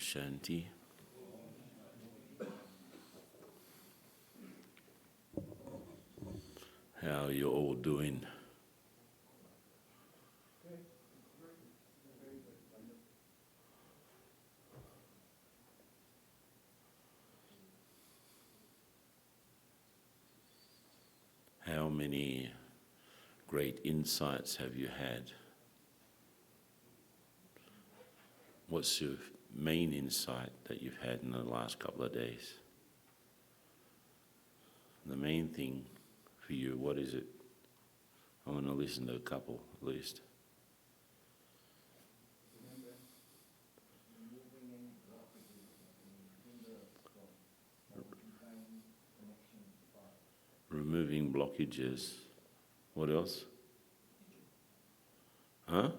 Shanti. How are you all doing? How many great insights have you had? What's your main insight that you've had in the last couple of days? The main thing for you, what is it? I want to listen to a couple at least. Removing blockages. What else? Huh?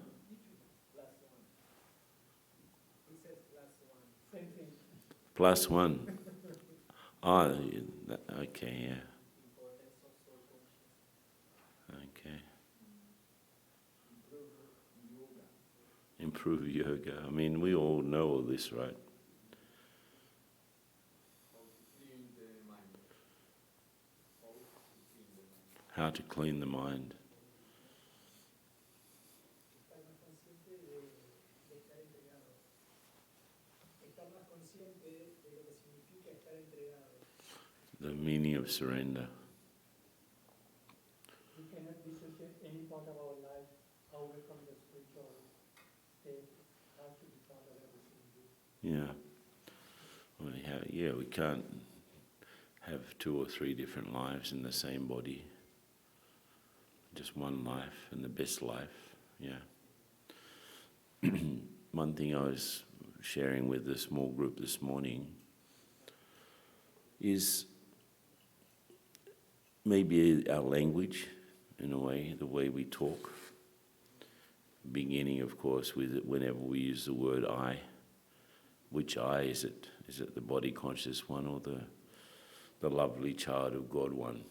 Plus one. Oh, okay, yeah. Okay. Improve yoga. I mean, we all know all this, right? How to clean the mind. The meaning of surrender. We cannot dissociate any part of our life away from the spiritual state. It has to be part of everything. Yeah. Well, we can't have 2 or 3 different lives in the same body. Just one life, and the best life, yeah. One thing I was sharing with the small group this morning is maybe our language, in a way, the way we talk. Beginning, of course, with it whenever we use the word I. Which I is it? Is it the body conscious one or the lovely child of God one?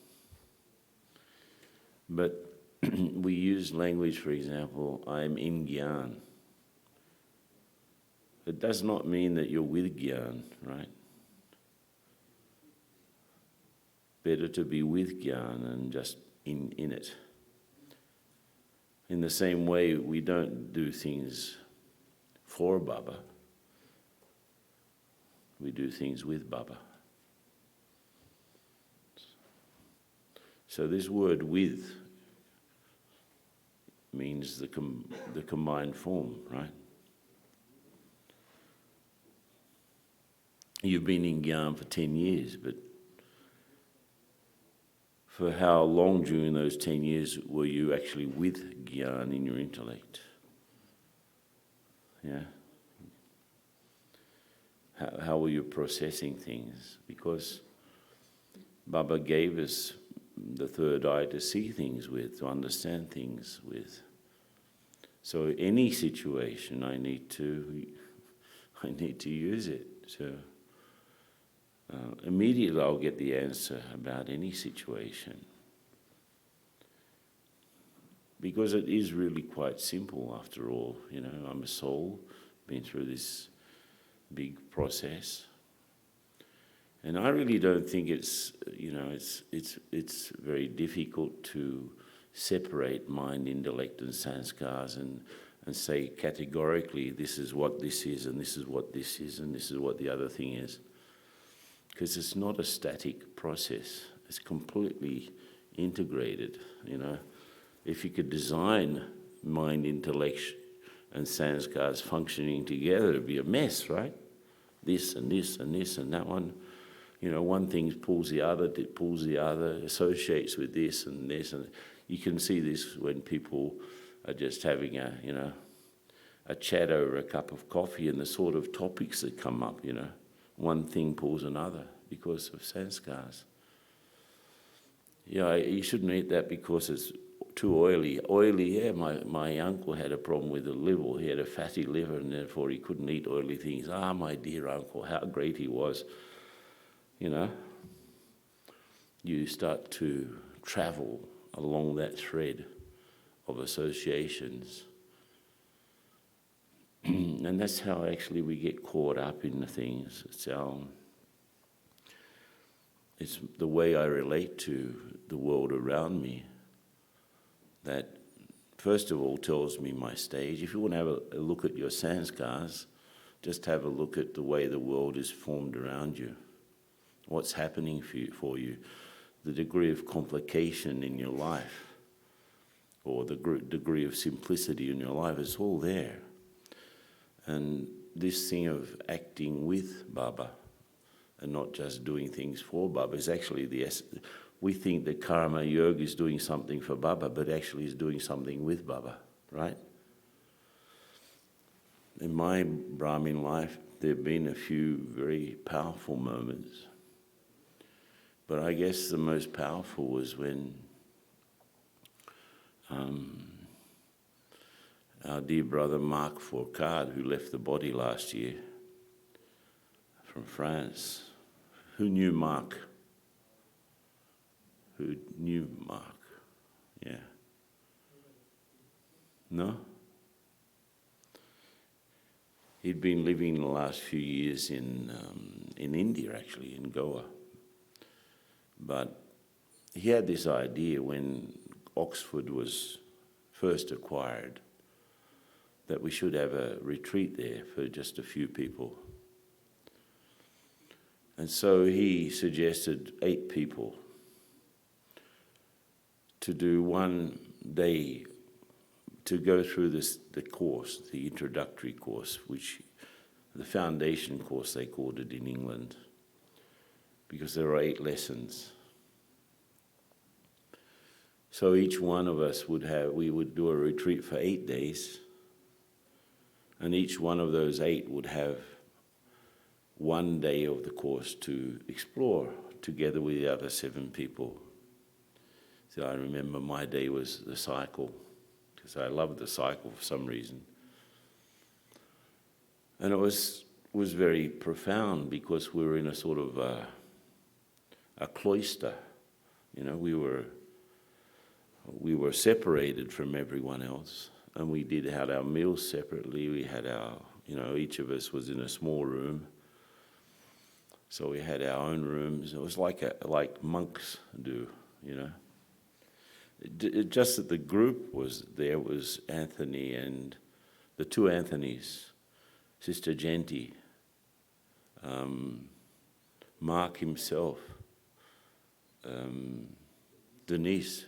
But we use language, for example, I'm in Gyan. It does not mean that you're with Gyan, right? Better to be with Gyan than just in it. In the same way, we don't do things for Baba. We do things with Baba. So this word with means the combined form, right? You've been in Gyan for 10 years, but for how long during those 10 years were you actually with Gyan in your intellect? Yeah? How were you processing things? Because Baba gave us the third eye to see things with, to understand things with. So any situation, I need to use it. So immediately I'll get the answer about any situation. Because it is really quite simple after all. You know, I'm a soul, been through this big process. And I really don't think it's very difficult to separate mind, intellect and sanskars and say categorically this is what this is and this is what this is and this is what the other thing is. Because it's not a static process. It's completely integrated, you know. If you could design mind, intellect and sanskars functioning together, it'd be a mess, right? This and this and this and that one. You know, one thing pulls the other, it pulls the other, associates with this and this. And you can see this when people are just having a chat over a cup of coffee and the sort of topics that come up, you know. One thing pulls another because of sanskars. Yeah, you shouldn't eat that because it's too oily. Oily, yeah, my uncle had a problem with the liver. He had a fatty liver and therefore he couldn't eat oily things. Ah, my dear uncle, how great he was. You know, you start to travel along that thread of associations. And that's how actually we get caught up in the things. It's the way I relate to the world around me that, first of all, tells me my stage. If you want to have a look at your sanskars, just have a look at the way the world is formed around you, what's happening for you, the degree of complication in your life, or the degree of simplicity in your life. It's all there. And this thing of acting with Baba and not just doing things for Baba is actually the essence. We think that karma yoga is doing something for Baba, but actually is doing something with Baba, right? In my Brahmin life, there have been a few very powerful moments. But I guess the most powerful was when our dear brother Marc Fourcade, who left the body last year from France. Who knew Marc? Who knew Marc? Yeah. No? He'd been living the last few years in India, actually, in Goa. But he had this idea when Oxford was first acquired that we should have a retreat there for just a few people. And so he suggested 8 people to do one day to go through the course, the introductory course, which the foundation course they called it in England, because there are 8 lessons. So each one of us we would do a retreat for 8 days, and each one of those 8 would have one day of the course to explore together with the other 7 people. So I remember my day was the cycle, because I loved the cycle for some reason. And it was very profound because we were in a sort of a cloister. You know, we were separated from everyone else, and we had our meals separately. We had each of us was in a small room. So we had our own rooms. It was like monks do, you know. Just that the group was there was Anthony and the 2 Anthonys, Sister Genti, Mark himself, Denise.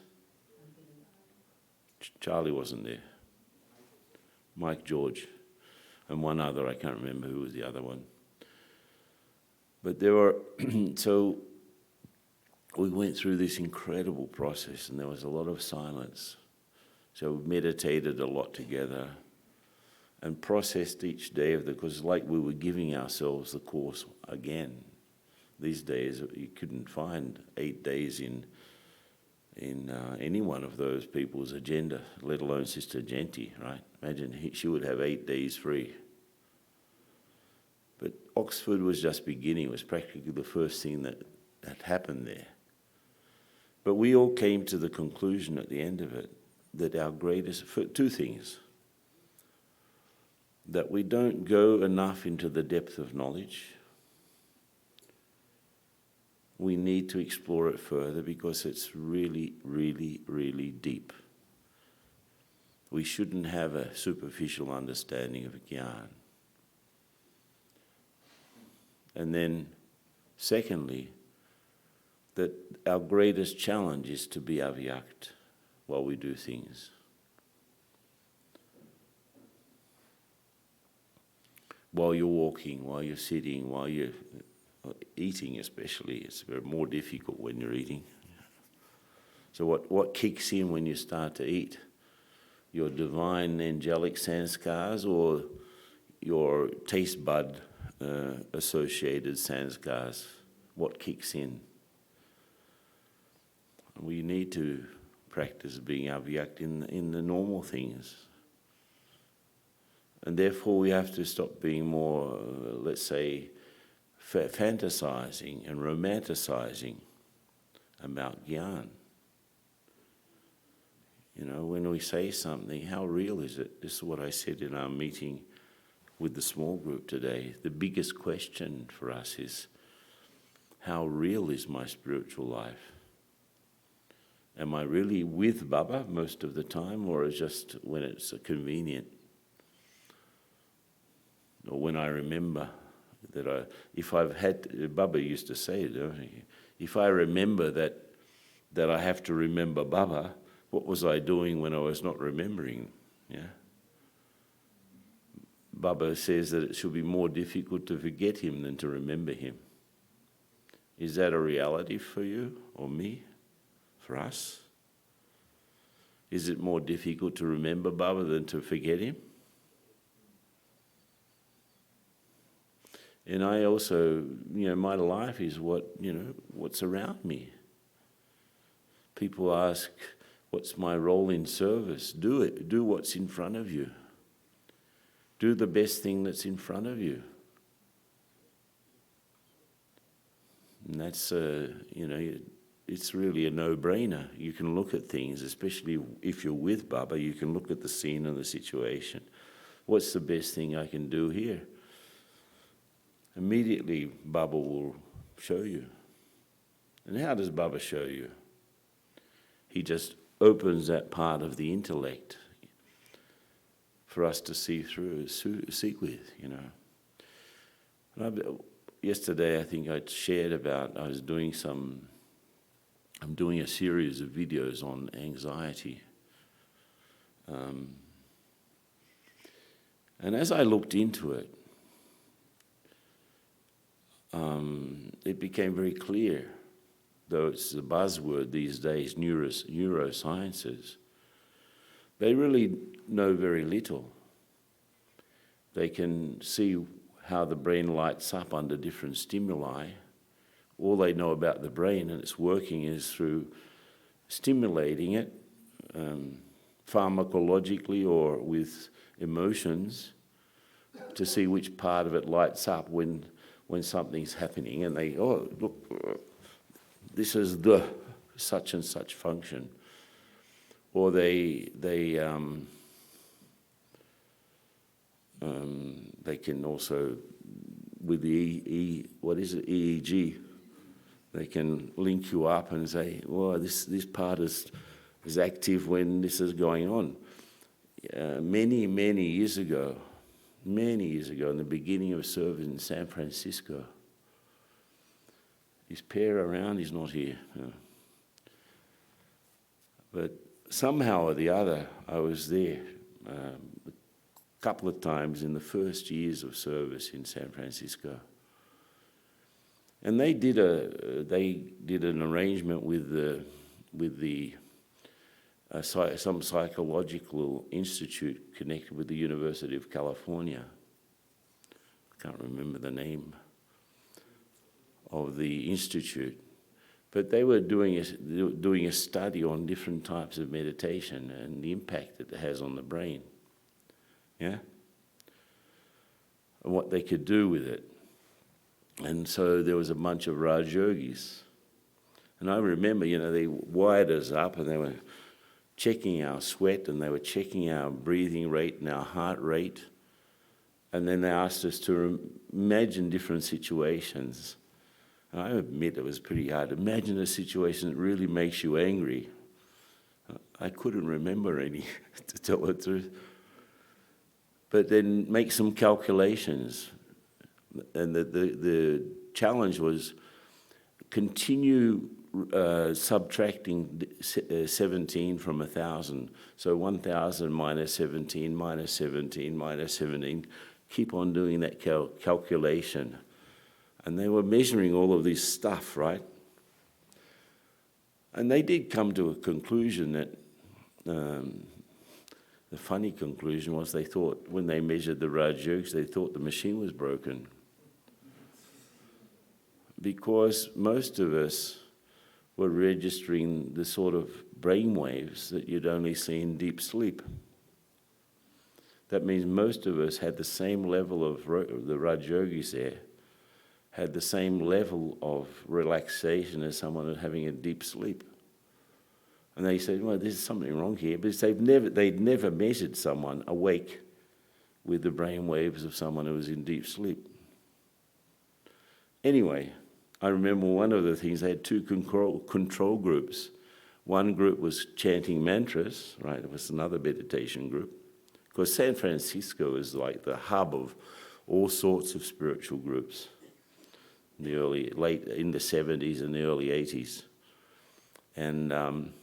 Charlie wasn't there. Mike George, and one other, I can't remember who was the other one. But there were, so we went through this incredible process, and there was a lot of silence. So we meditated a lot together and processed each day because like we were giving ourselves the course again. These days, you couldn't find 8 days in any one of those people's agenda, let alone Sister Genti, right? Imagine she would have 8 days free. But Oxford was just beginning. It was practically the first thing that happened there. But we all came to the conclusion at the end of it that our greatest, for 2 things, that we don't go enough into the depth of knowledge. We need to explore it further because it's really, really, really deep. We shouldn't have a superficial understanding of Gyan. And then, secondly, that our greatest challenge is to be avyakt while we do things. While you're walking, while you're sitting, while you're eating especially, it's more difficult when you're eating. So what kicks in when you start to eat? Your divine angelic sanskars or your taste bud associated sanskars? What kicks in? We need to practice being avyakt in the normal things. And therefore we have to stop being more, let's say, fantasizing and romanticizing about Gyan. You know, when we say something, how real is it? This is what I said in our meeting with the small group today. The biggest question for us is, how real is my spiritual life? Am I really with Baba most of the time, or is just when it's convenient? Or when I remember that if I've had, Baba used to say, if I remember that I have to remember Baba, what was I doing when I was not remembering? Yeah. Baba says that it should be more difficult to forget him than to remember him. Is that a reality for you or me? For us? Is it more difficult to remember Baba than to forget him? And I also, my life is what's around me. People ask, what's my role in service? Do it. Do what's in front of you. Do the best thing that's in front of you. And that's, it's really a no-brainer. You can look at things, especially if you're with Baba, you can look at the scene and the situation. What's the best thing I can do here? Immediately, Baba will show you. And how does Baba show you? He just opens that part of the intellect for us to see through, seek with, And yesterday, I think I shared about, I'm doing a series of videos on anxiety. And as I looked into it, it became very clear, though it's the buzzword these days, neurosciences, they really know very little. They can see how the brain lights up under different stimuli. All they know about the brain and its working is through stimulating it pharmacologically or with emotions to see which part of it lights up when something's happening, and they, look, this is the such and such function. Or they can also, with the EEG, they can link you up and say, well, this part is active when this is going on. Many years ago, in the beginning of service in San Francisco, is Per around? He's not here. No. But somehow or the other, I was there a couple of times in the first years of service in San Francisco. And they did an arrangement with some psychological institute connected with the University of California. I can't remember the name of the institute, but they were doing a study on different types of meditation and the impact that it has on the brain, yeah, and what they could do with it. And so there was a bunch of Raj yogis, and I remember, they wired us up and they were checking our sweat and they were checking our breathing rate and our heart rate, and then they asked us to imagine different situations. And I admit it was pretty hard. Imagine a situation that really makes you angry. I couldn't remember any, to tell the truth. But then make some calculations. And the challenge was continue subtracting 17 from 1,000. So 1,000 minus 17, minus 17, minus 17. Keep on doing that calculation. And they were measuring all of this stuff, right? And they did come to a conclusion that, the funny conclusion was they thought, when they measured the Raj yogis, they thought the machine was broken. Because most of us were registering the sort of brain waves that you'd only see in deep sleep. That means most of us had the same level of, the Raj yogis there, had the same level of relaxation as someone having a deep sleep. And they said, well, there's something wrong here, because they'd never measured someone awake with the brain waves of someone who was in deep sleep. Anyway, I remember one of the things, they had two control groups. One group was chanting mantras, right? It was another meditation group. Because San Francisco is like the hub of all sorts of spiritual groups in the 70s and the early 80s. And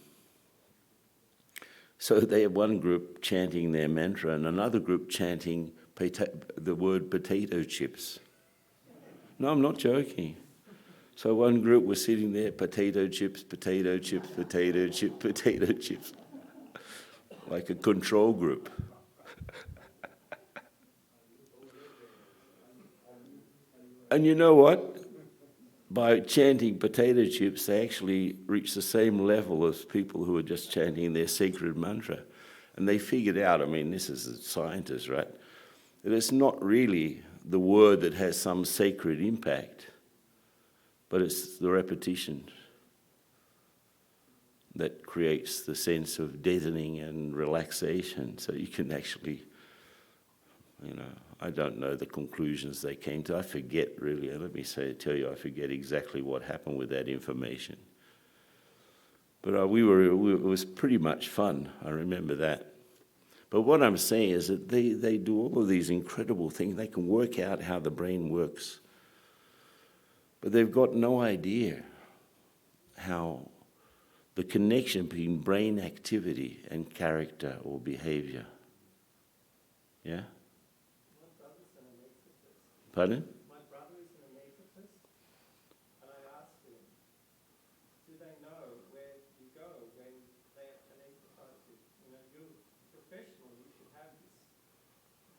so they had one group chanting their mantra and another group chanting the word potato chips. No, I'm not joking. So one group was sitting there, potato chips, potato chips, potato chips, potato chips, like a control group. And you know what? By chanting potato chips, they actually reached the same level as people who were just chanting their sacred mantra. And they figured out, I mean, this is a scientist, right? That it's not really the word that has some sacred impact, but it's the repetition that creates the sense of deadening and relaxation. So you can actually, I don't know the conclusions they came to. I forget really. Tell you, I forget exactly what happened with that information. But it was pretty much fun. I remember that. But what I'm saying is that they do all of these incredible things. They can work out how the brain works. But they've got no idea how the connection between brain activity and character or behavior. Yeah? My brother's an anesthetist. Pardon? My brother is an anesthetist, and I asked him, do they know where you go when they anesthetize you? You're a professional, you should have this.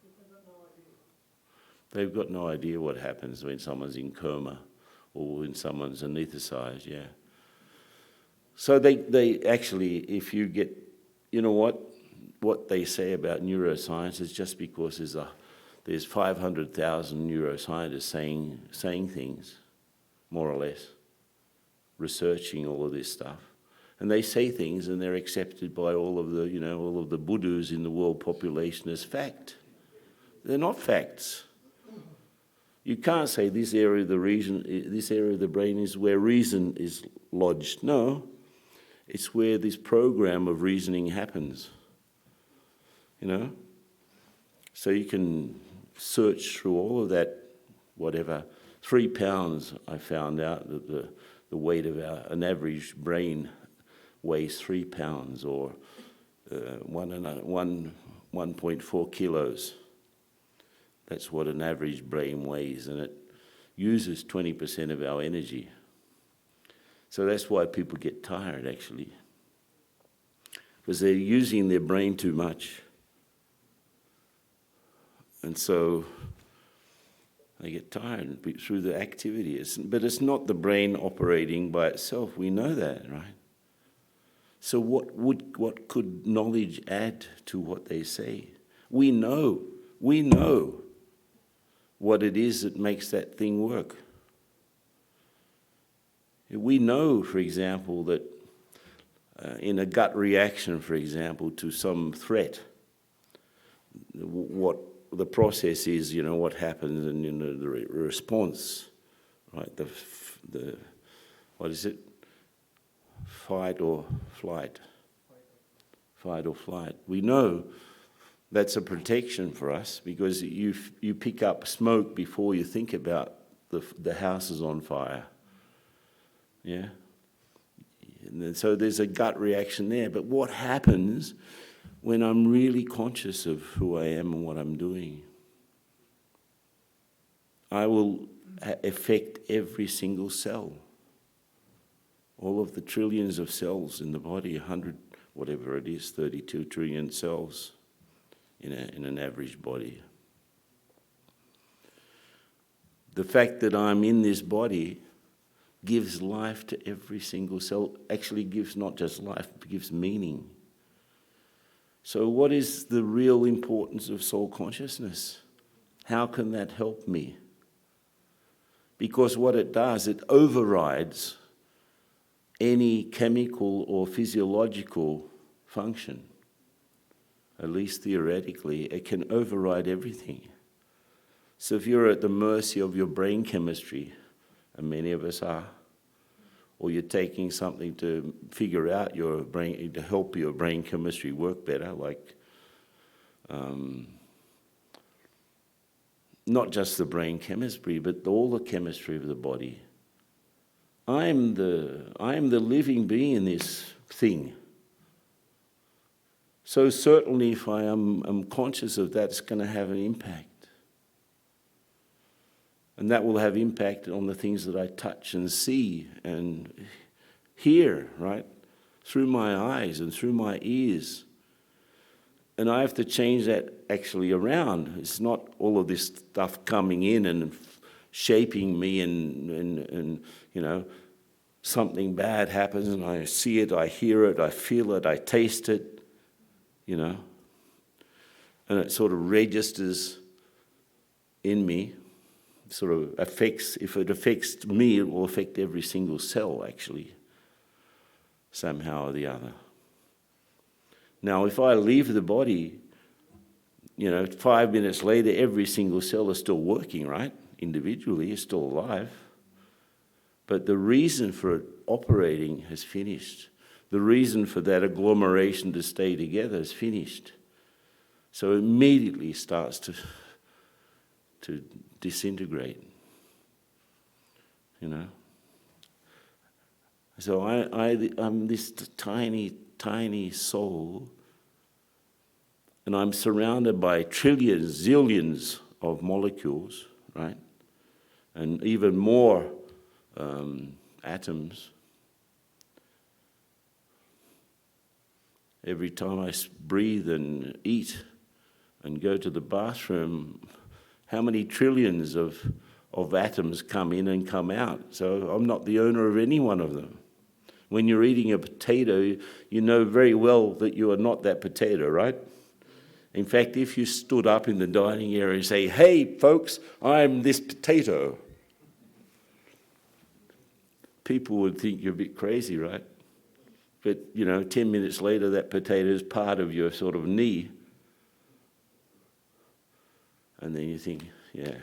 He said, they've got no idea. They've got no idea what happens when someone's in coma or when someone's anesthetized, yeah. So they actually, if you get, what they say about neuroscience is just because there's 500,000 neuroscientists saying things, more or less, researching all of this stuff. And they say things and they're accepted by all of the Buddhas in the world population as fact. They're not facts. You can't say this area of the brain is where reason is lodged. No, it's where this program of reasoning happens. So you can search through all of that, whatever. 3 pounds, I found out that the weight of an average brain weighs 3 pounds, or 1.4 kilos. That's what an average brain weighs, and it uses 20% of our energy. So that's why people get tired, actually, because they're using their brain too much. And so they get tired through the activity. But it's not the brain operating by itself. We know that, right? So what could knowledge add to what they say? We know what it is that makes that thing work. We know, for example, that in a gut reaction, for example, to some threat, what the process is, what happens, and the response, right? The what is it? Fight or flight. Fight or flight. We know that's a protection for us because you pick up smoke before you think about the house is on fire. Yeah? And so there's a gut reaction there. But what happens when I'm really conscious of who I am and what I'm doing? I will affect every single cell. All of the trillions of cells in the body, 100, whatever it is, 32 trillion cells in an average body. The fact that I'm in this body gives life to every single cell, actually gives not just life, but gives meaning. So what is the real importance of soul consciousness? How can that help me? Because what it does, it overrides any chemical or physiological function. at least theoretically, it can override everything. So if you're at the mercy of your brain chemistry, and many of us are, or you're taking something to figure out your brain, to help your brain chemistry work better, like not just the brain chemistry, but all the chemistry of the body. I am the living being in this thing. So certainly if I am conscious of that, it's going to have an impact. And that will have impact on the things that I touch and see and hear, right? Through my eyes and through my ears. And I have to change that actually around. It's not all of this stuff coming in and shaping me and you know, something bad happens and I see it, I hear it, I feel it, I taste it, you know. And it sort of registers in me. Sort of affects, if it affects me, it will affect every single cell actually, somehow or the other. Now, if I leave the body, you know, 5 minutes later, every single cell is still working, right? Individually, it's still alive. But the reason for it operating has finished. The reason for that agglomeration to stay together is finished. So it immediately starts to disintegrate, you know. So I'm this tiny soul, and I'm surrounded by trillions, zillions of molecules, right? And even more atoms. Every time I breathe and eat and go to the bathroom, how many trillions of atoms come in and come out? So I'm not the owner of any one of them. When you're eating a potato, you know very well that you are not that potato, right? In fact, if you stood up in the dining area and say, "Hey, folks, I'm this potato," people would think you're a bit crazy, right? But, you know, 10 minutes later, that potato is part of your sort of knee. And then you think, yeah,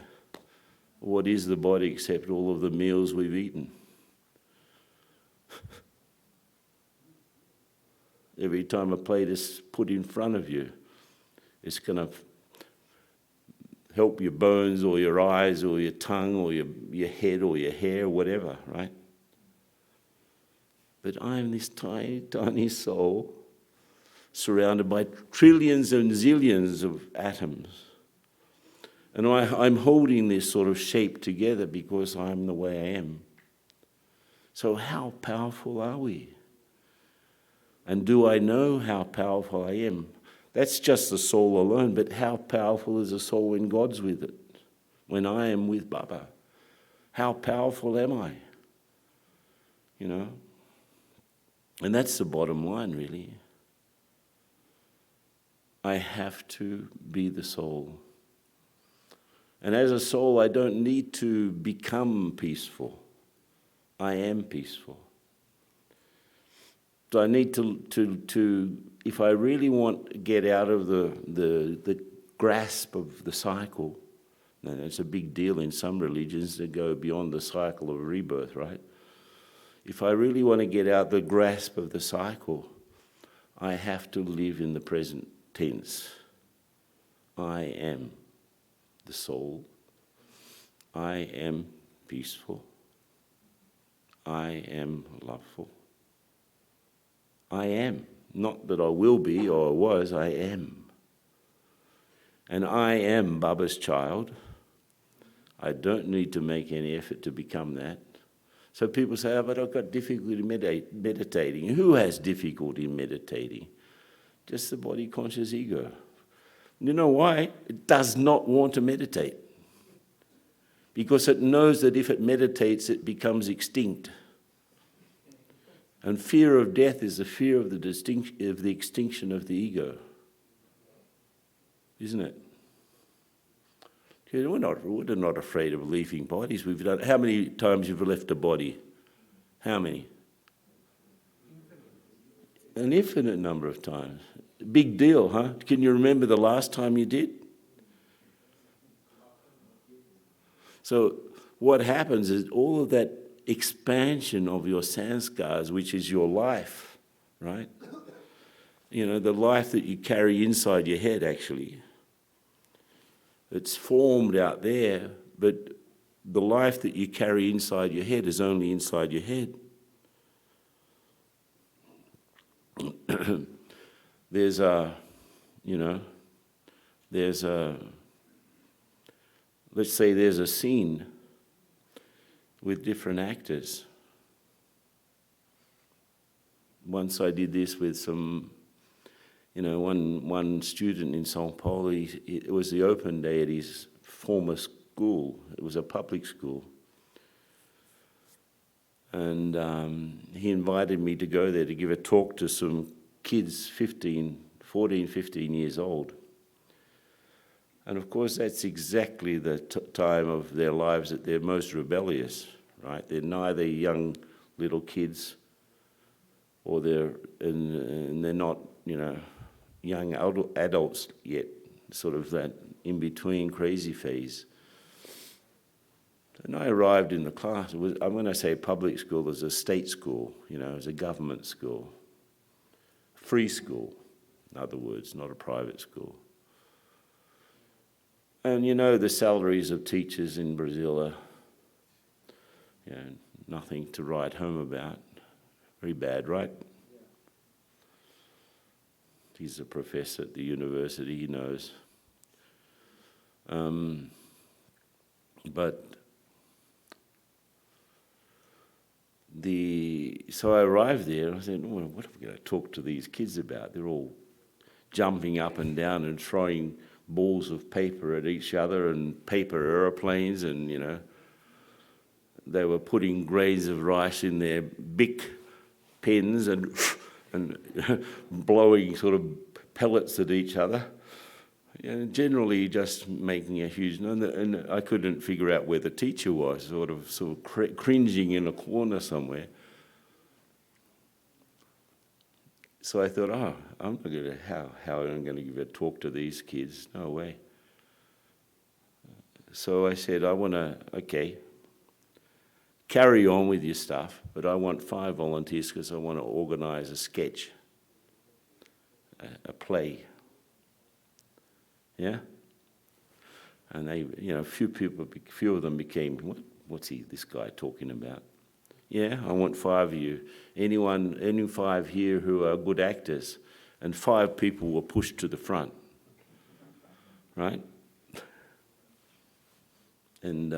what is the body except all of the meals we've eaten? Every time a plate is put in front of you, it's going to help your bones or your eyes or your tongue or your head or your hair, whatever, right? But I'm this tiny soul surrounded by trillions and zillions of atoms. And I'm holding this sort of shape together because I'm the way I am. So how powerful are we? And do I know how powerful I am? That's just the soul alone, but how powerful is the soul when God's with it? When I am with Baba? How powerful am I? You know? And that's the bottom line, really. I have to be the soul. And as a soul, I don't need to become peaceful. I am peaceful. So I need to if I really want to get out of the grasp of the cycle, and it's a big deal in some religions to go beyond the cycle of rebirth, right? If I really want to get out the grasp of the cycle, I have to live in the present tense. I am the soul. I am peaceful. I am loveful. I am. Not that I will be or I was, I am. And I am Baba's child. I don't need to make any effort to become that. So people say, "Oh, but I've got difficulty meditating." Who has difficulty meditating? Just the body conscious ego. You know why? It does not want to meditate. Because it knows that if it meditates, it becomes extinct. And fear of death is the fear of the extinction of the ego. Isn't it? We're not afraid of leaving bodies. We've done. How many times you've left a body? How many? An infinite number of times. Big deal, huh? Can you remember the last time you did? So what happens is all of that expansion of your sanskars, which is your life, right? You know, the life that you carry inside your head, actually. It's formed out there, but the life that you carry inside your head is only inside your head. There's a, let's say there's a scene with different actors. Once I did this with some, one student in São Paulo, it was the open day at his former school. It was a public school. And he invited me to go there to give a talk to some kids 14, 15 years old. And of course, that's exactly the time of their lives that they're most rebellious, right? They're neither young little kids or they're not, young adults yet, sort of that in-between crazy phase. And I arrived in the class. When I say public school, it was a state school, it was a government school. Free school, in other words, not a private school. And the salaries of teachers in Brazil are nothing to write home about. Very bad, right? Yeah. He's a professor at the university, he knows. So I arrived there and I said, well, what are we going to talk to these kids about? They're all jumping up and down and throwing balls of paper at each other and paper aeroplanes and, they were putting grains of rice in their Bic pens and blowing sort of pellets at each other. And generally just making a huge... And I couldn't figure out where the teacher was, sort of cringing in a corner somewhere. So I thought, how am I going to give a talk to these kids? No way. So I said, carry on with your stuff, but I want 5 volunteers because I want to organise a sketch, a play. Yeah? And they, a few of them became, what's this guy talking about? Yeah, I want 5 of you. Any 5 here who are good actors. And 5 people were pushed to the front, right? And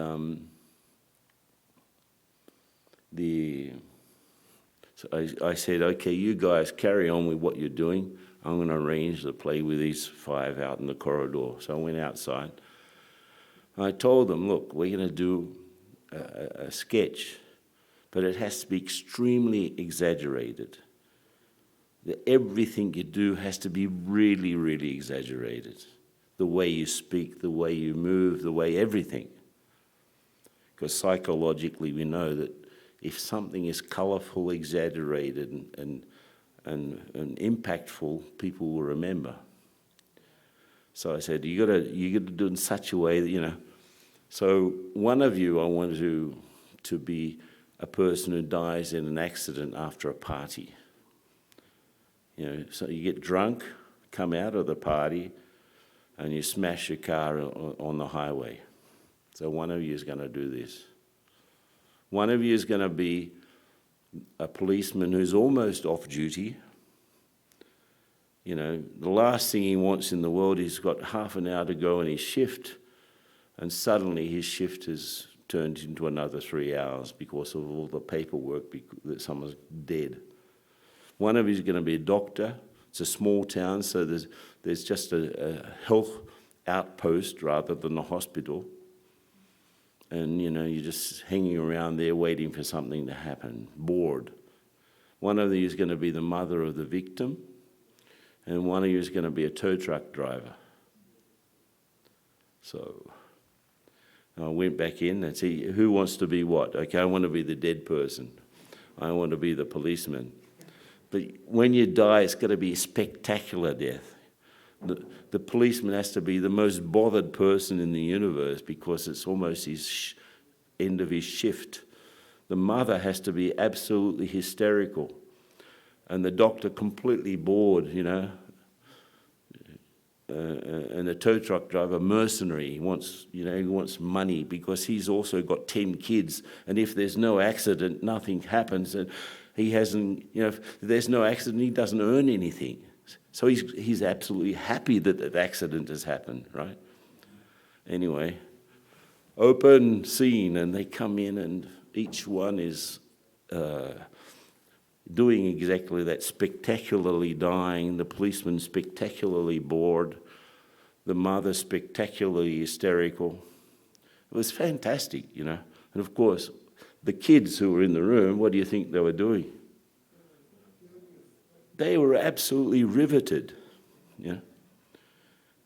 so I said, okay, you guys carry on with what you're doing. I'm going to arrange the play with these 5 out in the corridor. So I went outside. I told them, look, we're going to do a sketch, but it has to be extremely exaggerated. Everything you do has to be really, really exaggerated. The way you speak, the way you move, the way everything. Because psychologically we know that if something is colourful, exaggerated, and impactful, people will remember. So I said, you got to do it in such a way that, So one of you, I want to be a person who dies in an accident after a party. So you get drunk, come out of the party, and you smash your car on the highway. So one of you is going to do this. One of you is going to be a policeman who's almost off duty. The last thing he wants in the world, he's got half an hour to go in his shift, and suddenly his shift has turned into another 3 hours because of all the paperwork that someone's dead. One of you is going to be a doctor. It's a small town, so there's just a health outpost rather than a hospital. And, you're just hanging around there waiting for something to happen, bored. One of you is going to be the mother of the victim, and one of you is going to be a tow truck driver. So I went back in and see who wants to be what. Okay, I want to be the dead person. I want to be the policeman. But when you die, it's got to be a spectacular death. The policeman has to be the most bothered person in the universe because it's almost his end of his shift. The mother has to be absolutely hysterical, and the doctor completely bored, you know. And the tow truck driver, mercenary, he wants money because he's also got 10 kids, and if there's no accident, nothing happens, and he hasn't, if there's no accident, he doesn't earn anything. So he's absolutely happy that that accident has happened, right? Anyway, open scene, and they come in, and each one is doing exactly that, spectacularly dying, the policeman spectacularly bored, the mother spectacularly hysterical. It was fantastic, you know. And of course, the kids who were in the room, what do you think they were doing? They were absolutely riveted, you know.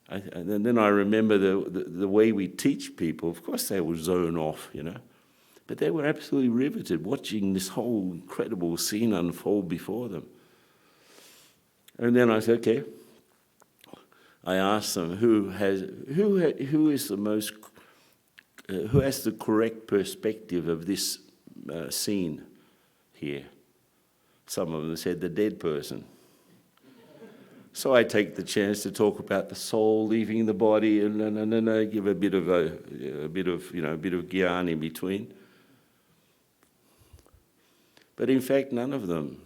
And then I remember the way we teach people, of course they will zone off, you know. But they were absolutely riveted, watching this whole incredible scene unfold before them. And then I said, okay. I asked them who has the correct perspective of this scene here. Some of them said the dead person. So I take the chance to talk about the soul leaving the body, and I give a bit of gyan in between. But in fact, none of them,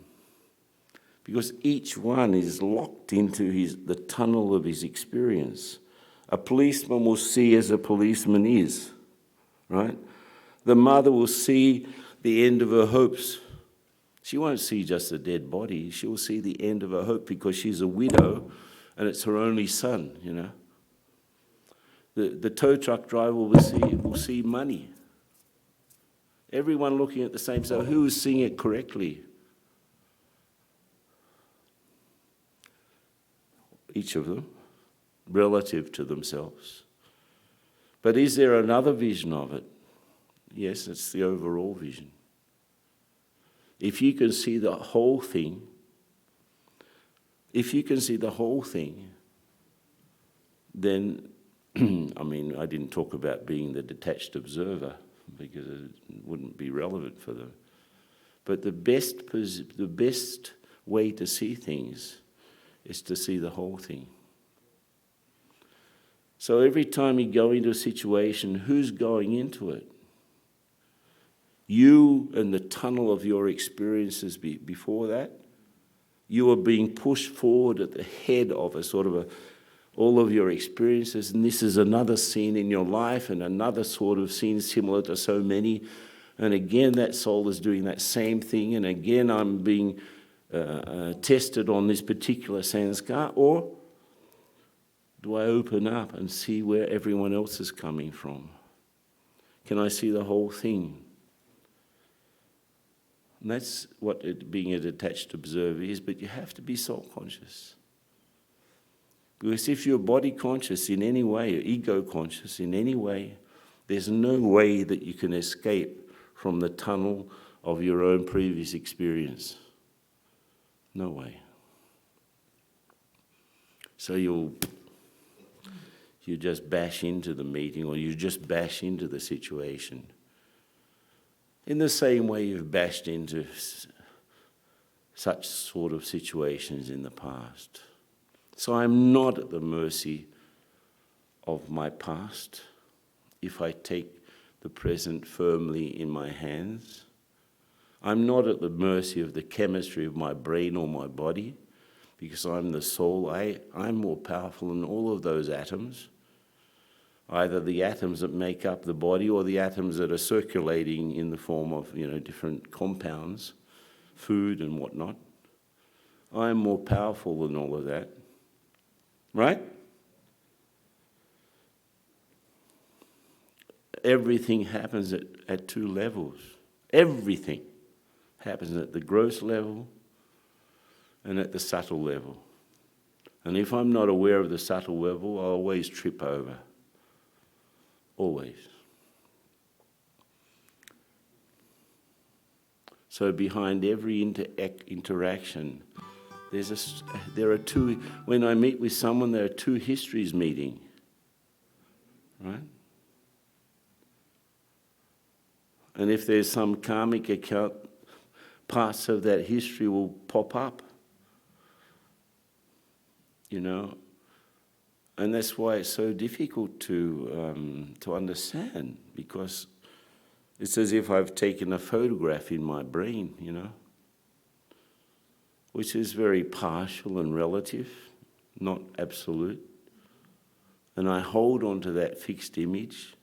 because each one is locked into the tunnel of his experience. A policeman will see as a policeman is, right? The mother will see the end of her hopes. She won't see just a dead body. She will see the end of her hope because she's a widow and it's her only son, you know. The tow truck driver will see money. Everyone looking at the same, so who is seeing it correctly? Each of them, relative to themselves. But is there another vision of it? Yes, it's the overall vision. If you can see the whole thing, then, I mean, I didn't talk about being the detached observer because it wouldn't be relevant for them. But the best way to see things is to see the whole thing. So every time you go into a situation, who's going into it? You and the tunnel of your experiences before that, you are being pushed forward at the head of all of your experiences, and this is another scene in your life and another sort of scene similar to so many. And again, that soul is doing that same thing, and again, I'm being tested on this particular sanskar, or do I open up and see where everyone else is coming from? Can I see the whole thing? And that's what being a detached observer is, but you have to be soul-conscious. Because if you're body-conscious in any way, or ego-conscious in any way, there's no way that you can escape from the tunnel of your own previous experience. No way. So you just bash into the meeting, or you just bash into the situation in the same way you've bashed into such sort of situations in the past. So I'm not at the mercy of my past if I take the present firmly in my hands. I'm not at the mercy of the chemistry of my brain or my body, because I'm the soul. I'm more powerful than all of those atoms, either the atoms that make up the body or the atoms that are circulating in the form of, different compounds, food and whatnot. I'm more powerful than all of that. Right? Everything happens at two levels. Everything happens at the gross level and at the subtle level. And if I'm not aware of the subtle level, I'll always trip over. Always. So behind every interaction, there are two. When I meet with someone, there are two histories meeting, right? And if there's some karmic account, parts of that history will pop up, you know. And that's why it's so difficult to understand, because it's as if I've taken a photograph in my brain, you know, which is very partial and relative, not absolute. And I hold on to that fixed image,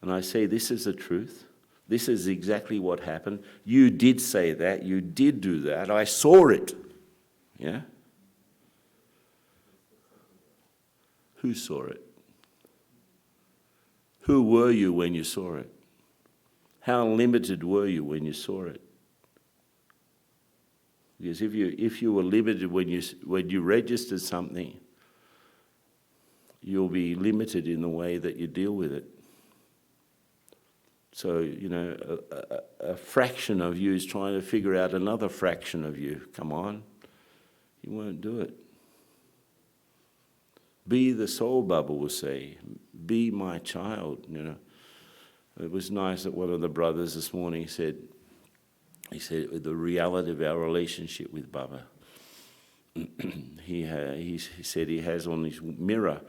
and I say, this is the truth. This is exactly what happened. You did say that. You did do that. I saw it. Yeah? Who saw it? Who were you when you saw it? How limited were you when you saw it? Because if you were limited when you registered something, you'll be limited in the way that you deal with it. So, you know, a fraction of you is trying to figure out another fraction of you. Come on. You won't do it. Be the soul, Baba will say. Be my child, you know. It was nice that one of the brothers this morning said, he said, the reality of our relationship with Baba. He said he has on his mirror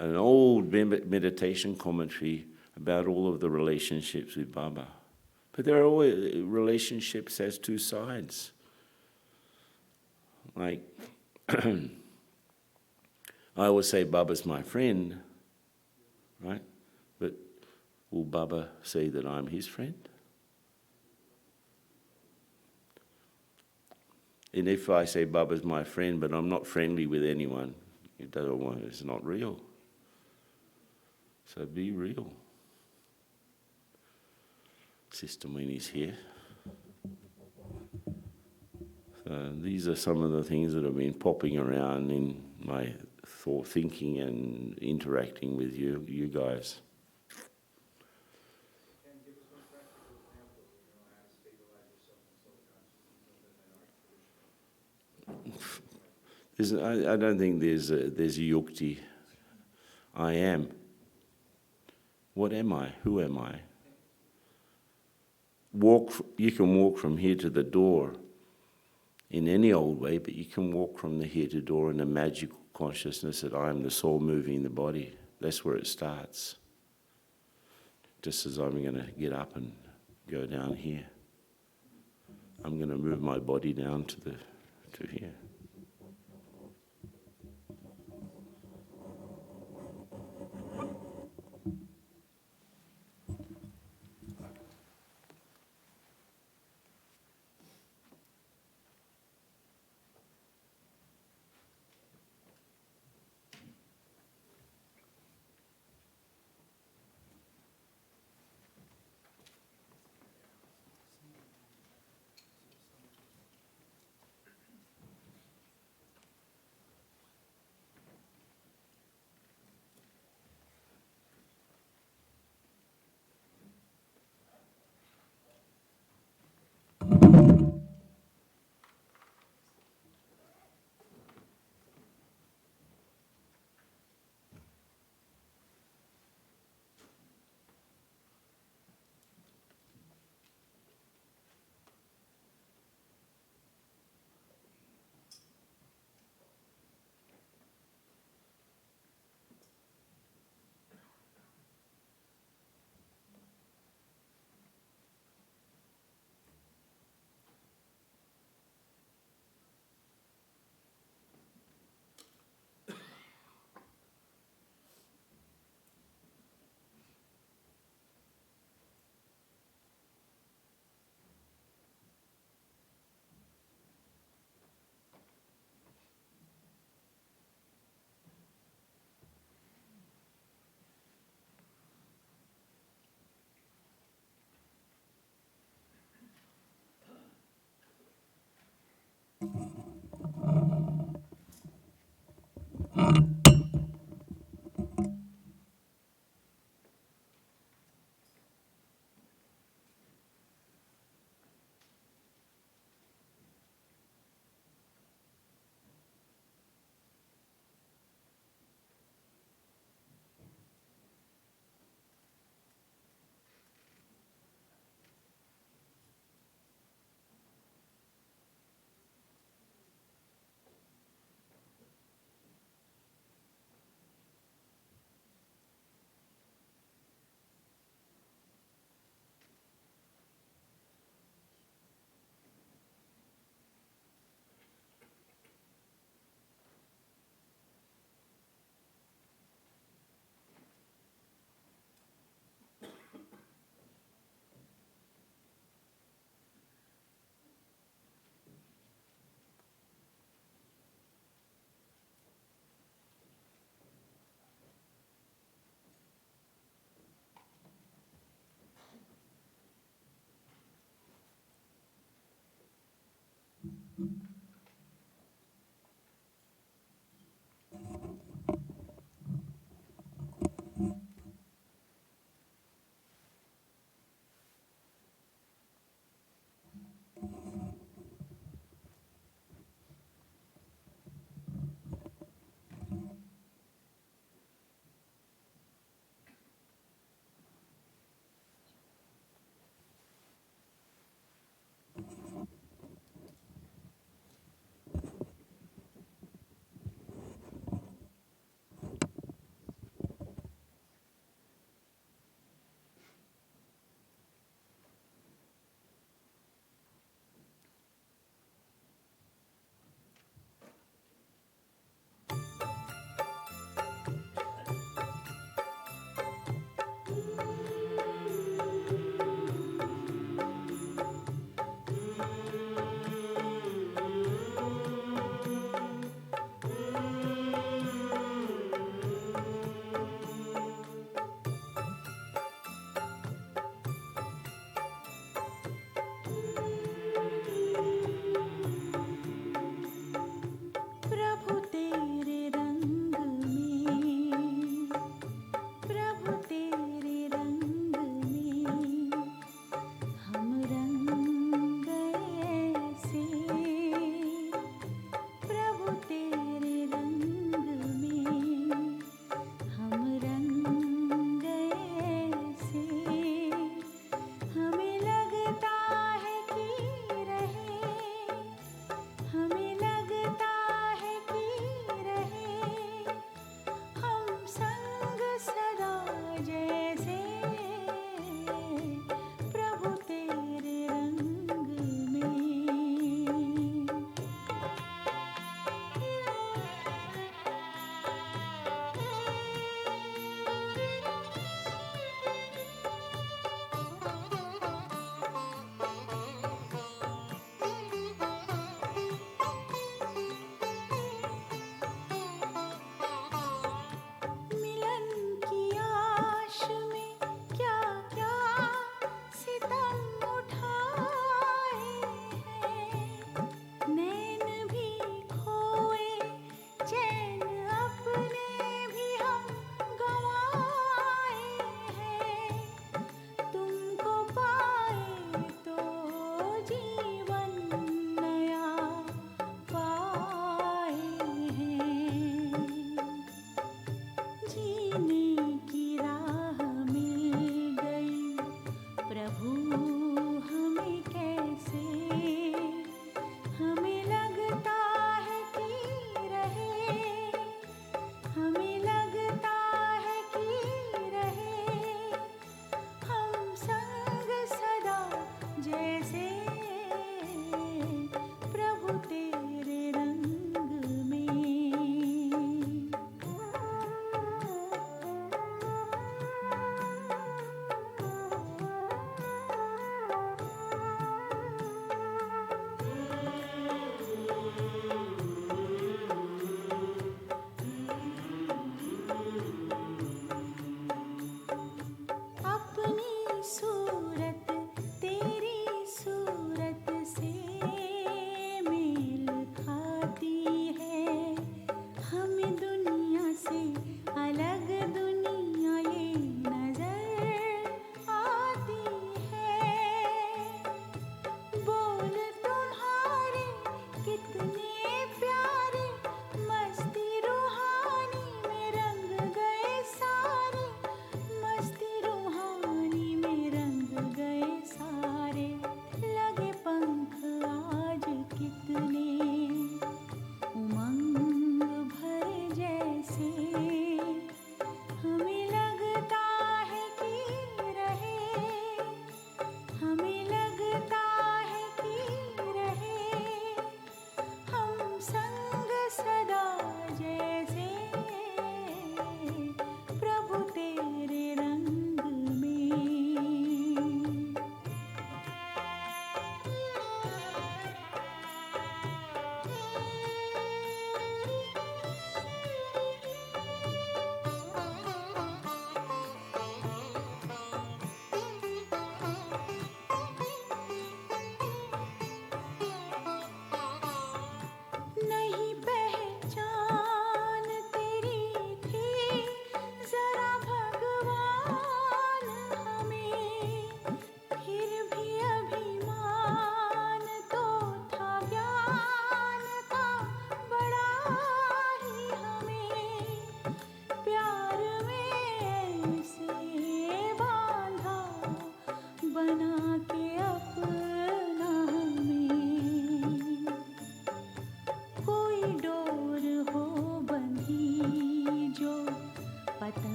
an old meditation commentary about all of the relationships with Baba. But there are always relationships as two sides. Like, I always say Baba's my friend, right? But will Baba say that I'm his friend? And if I say Baba's my friend, but I'm not friendly with anyone, it's not real. So be real. Sister Winnie's here. So these are some of the things that have been popping around in my thinking and interacting with you guys. Can you give us one practical example, you know, how to stabilize yourself in soul consciousness? I don't think there's a yukti. I am. What am I? Who am I? You can walk from here to the door in any old way, but you can walk from the here to door in a magical consciousness that I am the soul moving the body. That's where it starts. Just as I'm going to get up and go down here, I'm going to move my body down to here.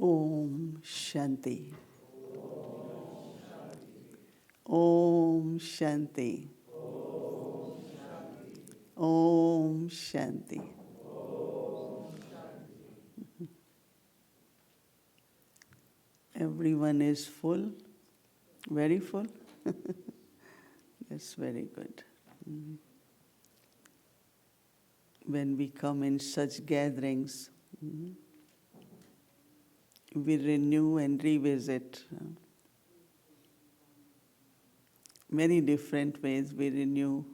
Om Shanti. Om Shanti. Om Shanti. Everyone is full, very full. That's very good. When we come in such gatherings, we renew and revisit. Many different ways we renew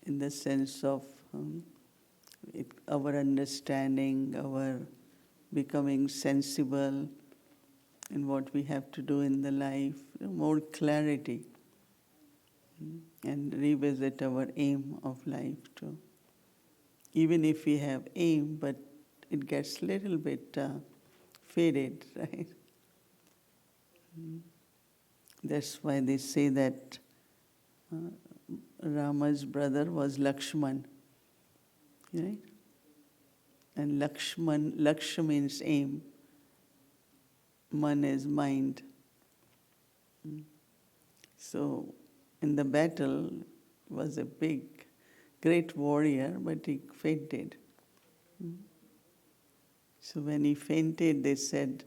in the sense of our understanding, our becoming sensible in what we have to do in the life, more clarity, and revisit our aim of life too. Even if we have aim, but it gets a little bit faded, right? That's why they say that Rama's brother was Lakshman, right? And Lakshya means aim. Man is mind. So in the battle, was a great warrior, but he fainted. So when he fainted, they said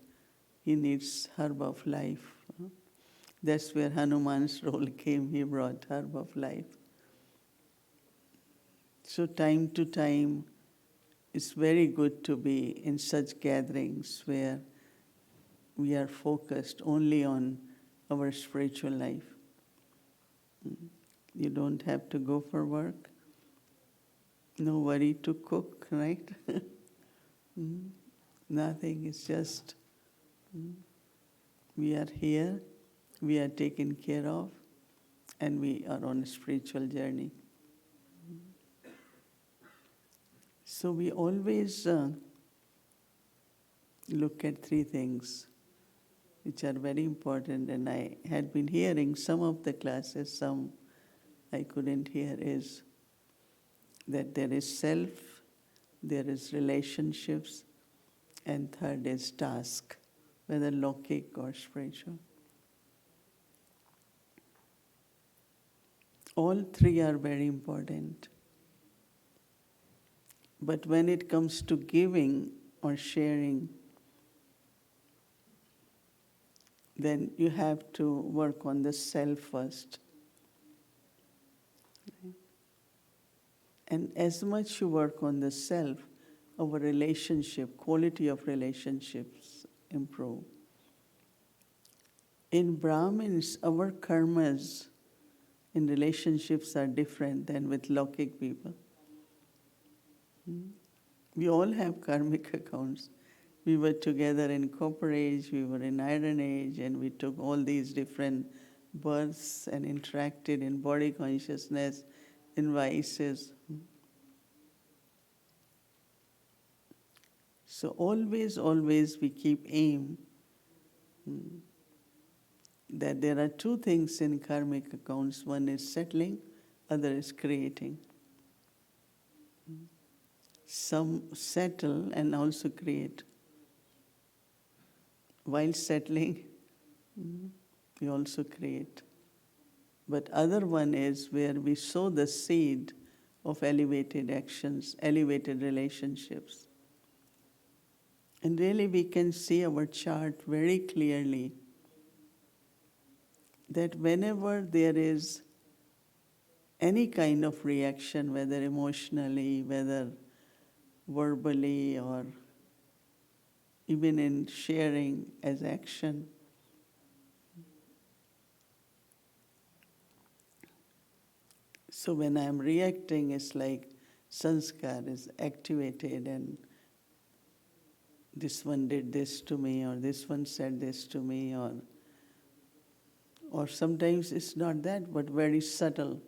he needs herb of life. That's where Hanuman's role came. He brought herb of life. So time to time, it's very good to be in such gatherings where we are focused only on our spiritual life. You don't have to go for work. No worry to cook, right? Nothing. It's just we are here, we are taken care of, and we are on a spiritual journey. So we always look at three things which are very important, and I had been hearing some of the classes, some I couldn't hear, is that there is self, there is relationships, and third is task, whether Lokik or spiritual. All three are very important. But when it comes to giving or sharing, then you have to work on the self first. And as much you work on the self, our relationship, quality of relationships improve. In Brahmins, our karmas in relationships are different than with Lokik people. We all have karmic accounts. We were together in Copper Age, we were in Iron Age, and we took all these different births and interacted in body consciousness, in vices. So always we keep aim that there are two things in karmic accounts. One is settling, other is creating. Some settle and also create. While settling, we also create. But other one is where we sow the seed of elevated actions, elevated relationships. And really we can see our chart very clearly that whenever there is any kind of reaction, whether emotionally, whether verbally, or even in sharing as action, so when I'm reacting, it's like sanskar is activated, and this one did this to me, or this one said this to me, or sometimes it's not that, but very subtle.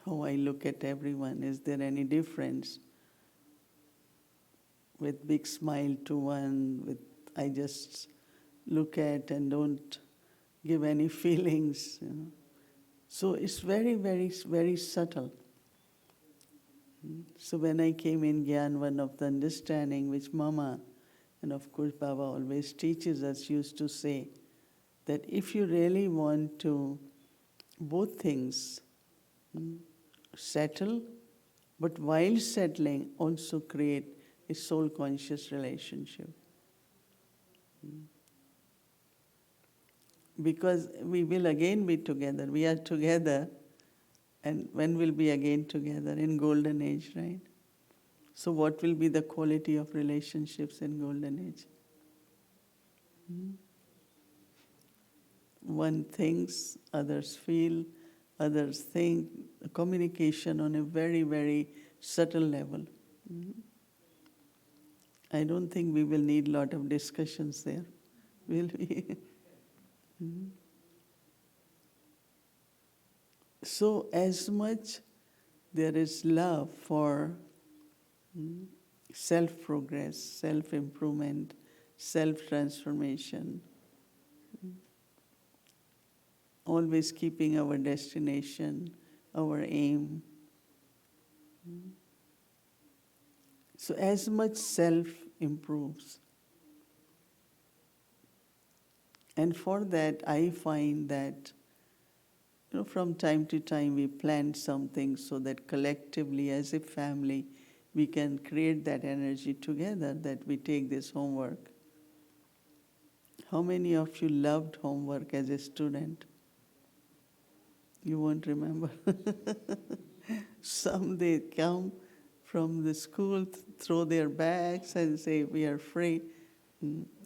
How I look at everyone, is there any difference? With big smile to one, I just look at and don't give any feelings. So it's very, very, very subtle. So when I came in Gyan, one of the understanding which Mama and of course Baba always teaches us, used to say that if you really want to both things settle, but while settling also create a soul conscious relationship. Because we will again be together. We are together, and when we'll be again together? In golden age, right? So what will be the quality of relationships in golden age? One thinks, others feel, others think, communication on a very, very subtle level. I don't think we will need a lot of discussions there, will we? So as much there is love for self-progress, self-improvement, self-transformation, always keeping our destination, our aim. So as much self improves. And for that, I find that from time to time we plan something so that collectively as a family we can create that energy together, that we take this homework. How many of you loved homework as a student? You won't remember. Some they come from the school, throw their bags and say, we are free.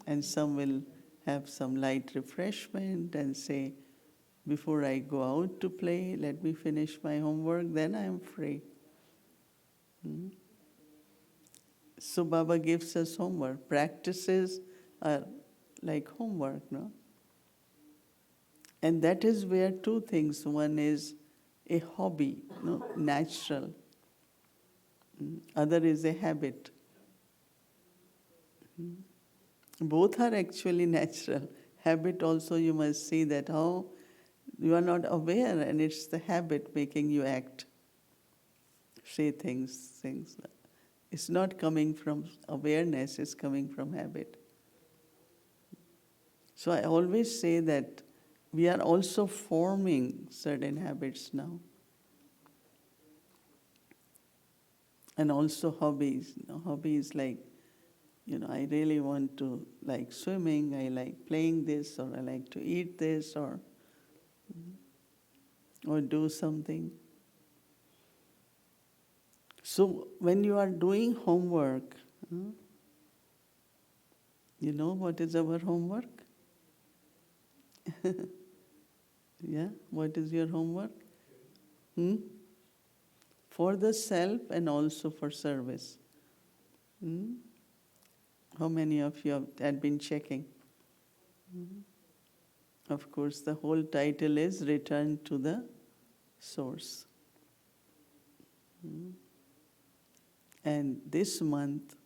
And some will have some light refreshment and say, before I go out to play, let me finish my homework, then I am free. So Baba gives us homework. Practices are like homework, no? And that is where two things. One is a hobby, natural. Other is a habit. Both are actually natural. Habit also you must see that how you are not aware and it's the habit making you act, say things. It's not coming from awareness, it's coming from habit. So I always say that we are also forming certain habits now. And also hobbies. Hobbies like, I really want to like swimming, I like playing this, or I like to eat this, or do something. So when you are doing homework, you know what is our homework? Yeah, what is your homework? For the self and also for service. How many of you had been checking? Of course, the whole title is Return to the Source. And this month,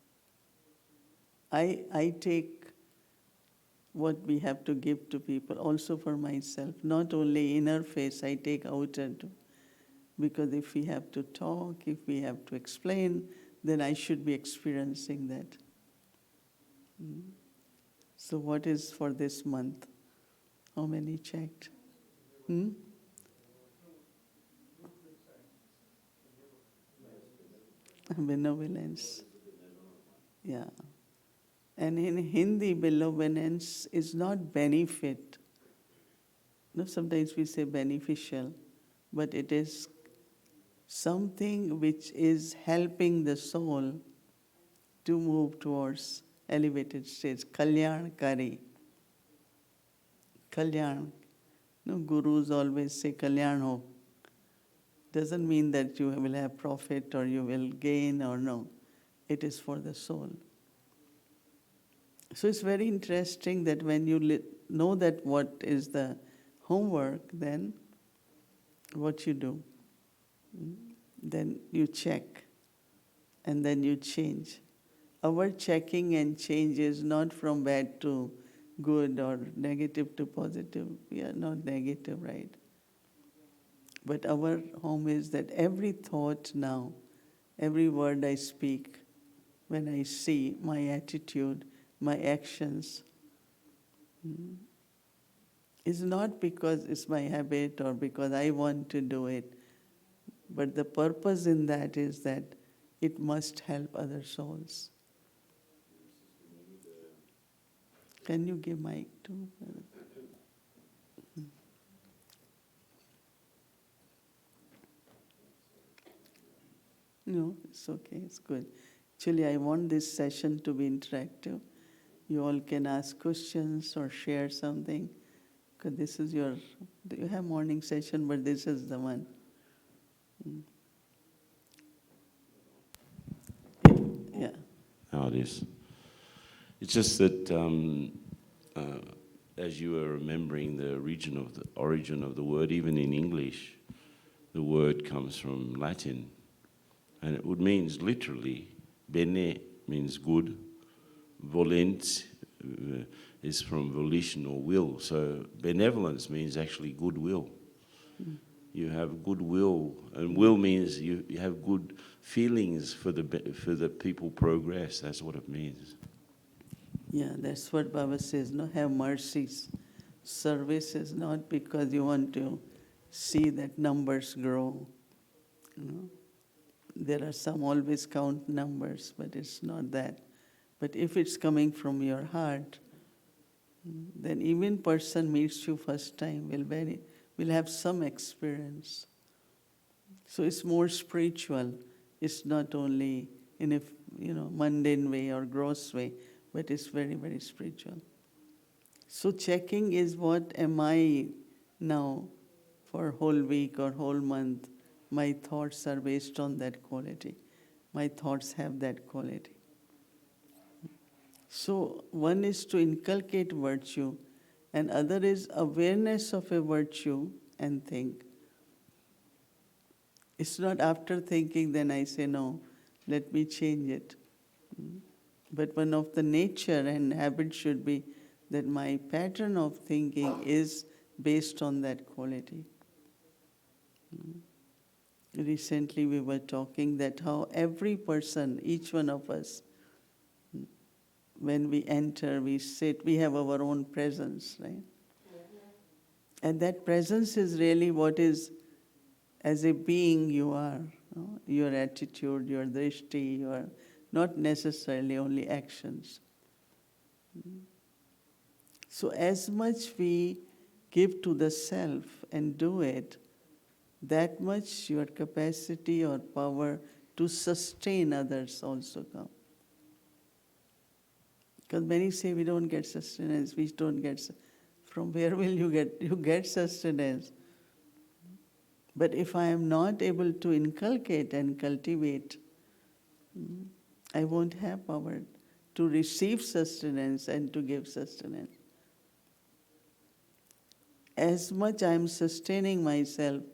I take what we have to give to people, also for myself. Not only inner face, I take outer too. Because if we have to talk, if we have to explain, then I should be experiencing that. So what is for this month? How many checked? Benevolence. Yeah. And in Hindi, benevolence is not benefit. Sometimes we say beneficial, but it is something which is helping the soul to move towards elevated states. Kalyankari. Kalyan. Gurus always say Kalyan ho. Doesn't mean that you will have profit or you will gain or no. It is for the soul. So it's very interesting that when you know that what is the homework, then what you do? Then you check and then you change. Our checking and change is not from bad to good or negative to positive. We are not negative, right? But our home is that every thought now, every word I speak, when I see my attitude, my actions, is not because it's my habit or because I want to do it, but the purpose in that is that it must help other souls. Can you give mic to? No, it's okay, it's good. Actually, I want this session to be interactive. You all can ask questions or share something, because this is you have morning session, but this is the one. Yeah. How it is. It's just that as you were remembering the origin of the word, even in English, the word comes from Latin, and it means literally, bene means good, volent is from volition or will. So benevolence means actually goodwill. You have goodwill, and will means you have good feelings for the people progress. That's what it means. Yeah, that's what Baba says, no, have mercies. Service is not because you want to see that numbers grow. There are some always count numbers, but it's not that. But if it's coming from your heart, then even person meets you first time will have some experience. So it's more spiritual. It's not only in a mundane way or gross way, but it's very, very spiritual. So checking is what am I now for whole week or whole month. My thoughts are based on that quality. My thoughts have that quality. So one is to inculcate virtue, and other is awareness of a virtue and think. It's not after thinking then I say, no, let me change it. But one of the nature and habit should be that my pattern of thinking is based on that quality. Recently we were talking that how every person, each one of us, when we enter, we sit, we have our own presence, right? And that presence is really what is, as a being you are. Your attitude, your drishti, your not necessarily only actions. So as much we give to the self and do it, that much your capacity or power to sustain others also come. Because many say we don't get sustenance, we don't get. From where will you get? You get sustenance. But if I am not able to inculcate and cultivate, I won't have power to receive sustenance and to give sustenance. As much I am sustaining myself,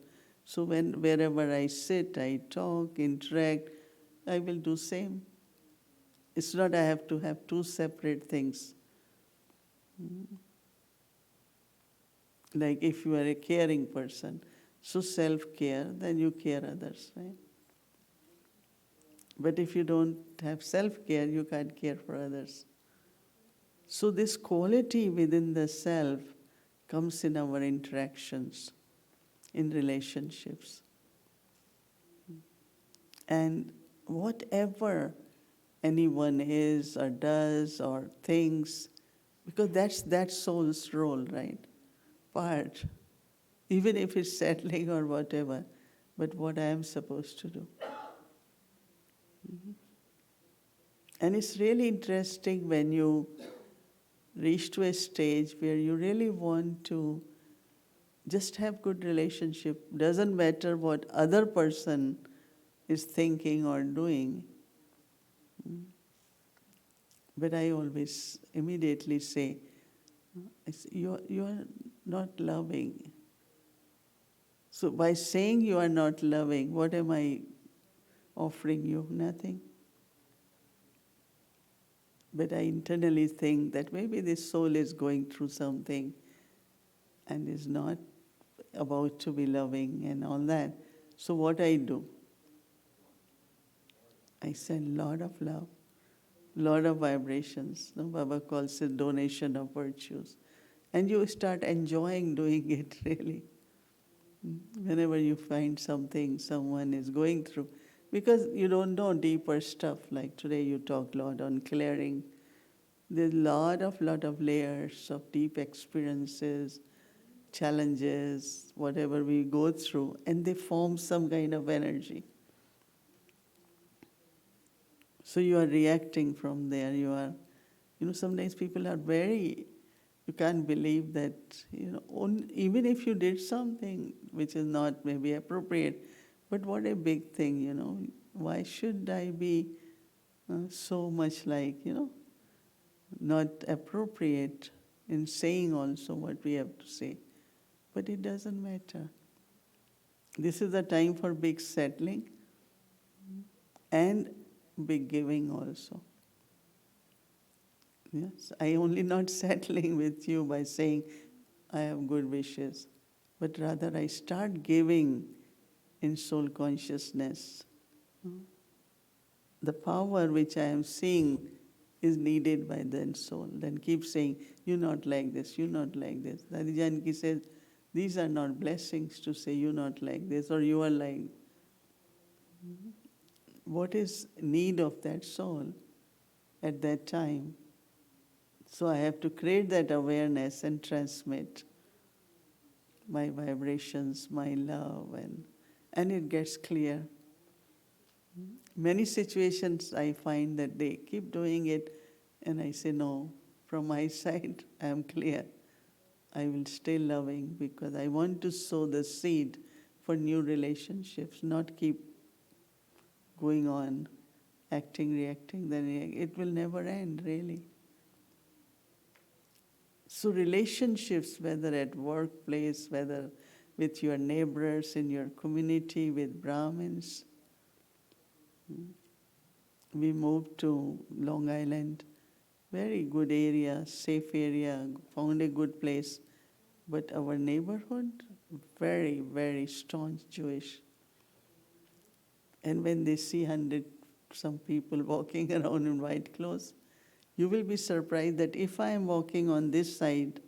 so wherever I sit, I talk, interact, I will do same. It's not I have to have two separate things. Like if you are a caring person, so self-care, then you care others, right? But if you don't have self-care, you can't care for others. So this quality within the self comes in our interactions, in relationships. And whatever anyone is or does or thinks, because that's that soul's role, right? Part. Even if it's settling or whatever, but what I am supposed to do. And it's really interesting when you reach to a stage where you really want to just have good relationship. Doesn't matter what other person is thinking or doing. But I always immediately say, you are not loving. So by saying you are not loving, what am I offering you? Nothing. But I internally think that maybe this soul is going through something and is not about to be loving and all that. So what I do? I send lot of love, lot of vibrations. No, Baba calls it donation of virtues. And you start enjoying doing it really. Whenever you find something someone is going through, because you don't know deeper stuff. Like today you talk a lot on clearing. There's lot of layers of deep experiences, challenges, whatever we go through, and they form some kind of energy. So you are reacting from there. Sometimes people are you can't believe that, even if you did something which is not maybe appropriate, but what a big thing. Why should I be so much like, not appropriate in saying also what we have to say? But it doesn't matter. This is the time for big settling and big giving also. Yes, I only not settling with you by saying I have good wishes, but rather I start giving in soul consciousness. The power which I am seeing is needed by the soul. Then keep saying, you're not like this, you're not like this. Dadi Janki says, these are not blessings to say you're not like this or you are like. What is need of that soul at that time? So I have to create that awareness and transmit my vibrations, my love, and it gets clear. Many situations I find that they keep doing it and I say, no, from my side I am clear. I will stay loving because I want to sow the seed for new relationships, not keep going on, acting, reacting, then it will never end really. So relationships, whether at workplace, whether with your neighbors, in your community, with Brahmins. We moved to Long Island, very good area, safe area, found a good place. But our neighborhood, very, very staunch Jewish. And when they see some people walking around in white clothes, you will be surprised that if I am walking on this side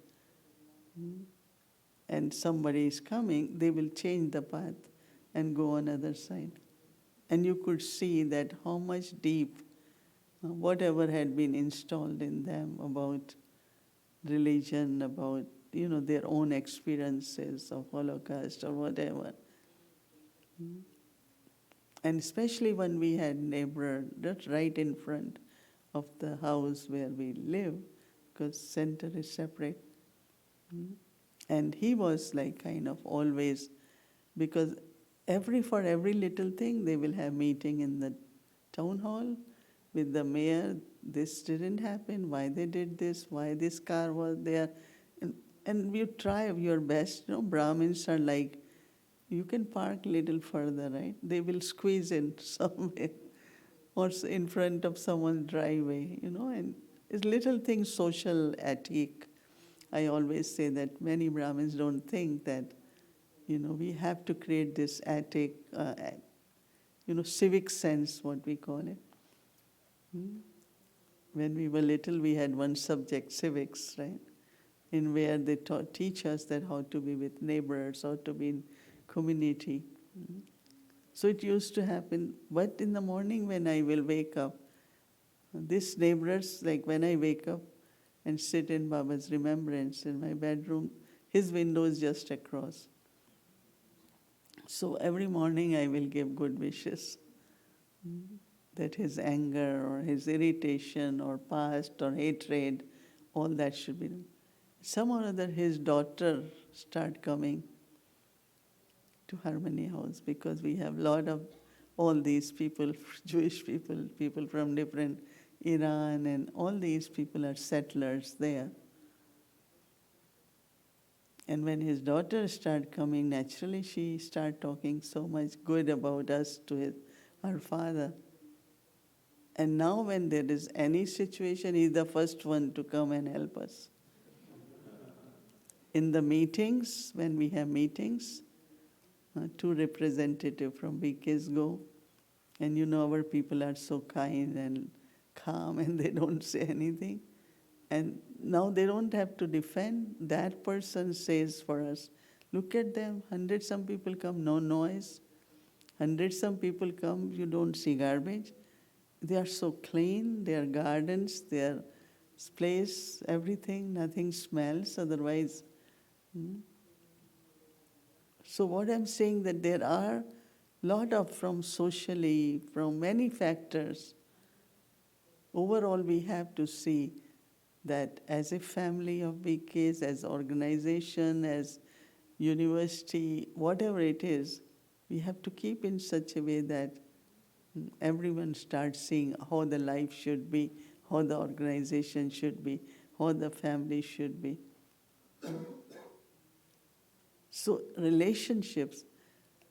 and somebody is coming, they will change the path and go on other side. And you could see that how much deep, whatever had been installed in them about religion, about their own experiences of Holocaust or whatever. And especially when we had neighbor just right in front of the house where we live, because center is separate. And he was like kind of always, because for every little thing they will have meeting in the town hall with the mayor. This didn't happen, why they did this, why this car was there. And you try your best. Brahmins are like, you can park a little further, right? They will squeeze in somewhere or in front of someone's driveway, and it's little things, social ethic. I always say that many Brahmins don't think that, we have to create this ethic, civic sense, what we call it. When we were little, we had one subject, civics, right? In where they teach us that how to be with neighbors, how to be in community. So it used to happen. But in the morning when I will wake up, these neighbors, like when I wake up and sit in Baba's remembrance in my bedroom, his window is just across. So every morning I will give good wishes. That his anger or his irritation or past or hatred, all that should be done. Some or other his daughter start coming to Harmony House because we have a lot of all these people, Jewish people from different Iran, and all these people are settlers there. And when his daughter start coming, naturally she start talking so much good about us to her father. And now when there is any situation, he's the first one to come and help us. In the meetings, when we have meetings, two representatives from BKs go, And you know, our people are so kind and calm and they don't say anything. And now they don't have to defend. That person says for us, look at them, 100 some people come, no noise. 100 some people come, you don't see garbage. They are so clean, their gardens, their place, everything, nothing smells otherwise. So what I'm saying that there are lot of from socially, from many factors. Overall, we have to see that as a family of BKs, as organization, as university, whatever it is, we have to keep in such a way that everyone starts seeing how the life should be, how the organization should be, how the family should be. So relationships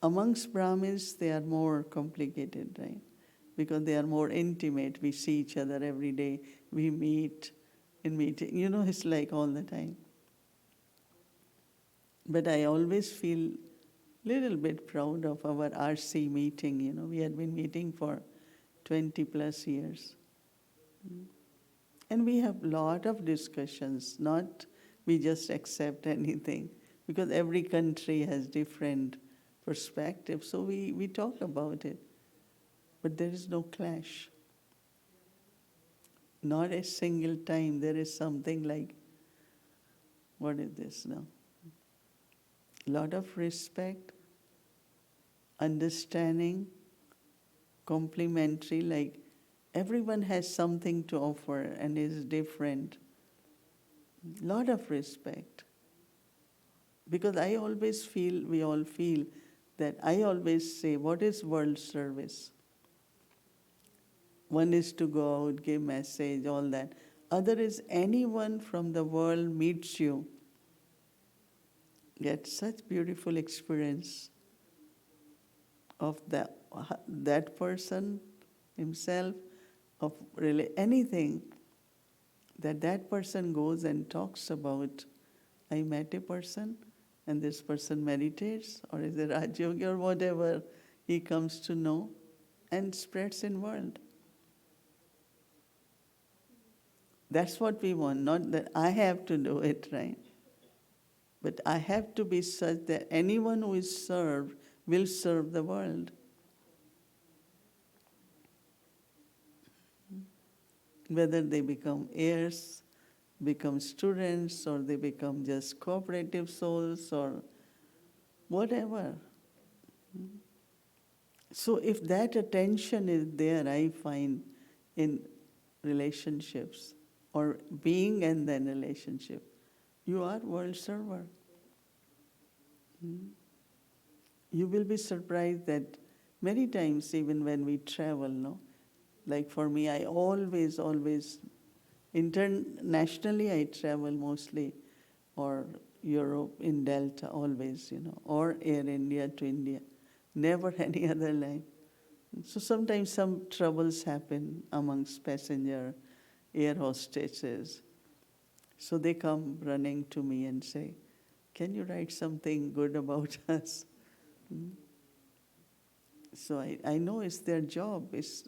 amongst Brahmins, they are more complicated, right? Because they are more intimate. We see each other every day. We meet in meeting. You know, it's like all the time. But I always feel little bit proud of our RC meeting. You know, we had been meeting for 20 plus years. And we have lot of discussions, not we just accept anything, because every country has different perspectives, so we talk about it. But there is no clash. Not a single time there is something like, what is this now? Lot of respect, understanding, complementary, like everyone has something to offer and is different. Lot of respect. Because I always feel, we all feel, that I always say, what is world service? One is to go out, give message, all that. Other is anyone from the world meets you, get such beautiful experience of that person himself, of really anything, that person goes and talks about, I met a person and this person meditates or is a Raj Yogi or whatever he comes to know and spreads in world. That's what we want, not that I have to do it, right? But I have to be such that anyone who is served will serve the world. Whether they become heirs, become students, or they become just cooperative souls, or whatever. So if that attention is there, I find in relationships, or being and then relationship, you are world server. You will be surprised that many times, even when we travel, no? Like for me, I always, internationally I travel mostly, or Europe in Delta, always, or Air India to India. Never any other line. So sometimes some troubles happen amongst passenger, air hostesses. So they come running to me and say, can you write something good about us? So I know it's their job. It's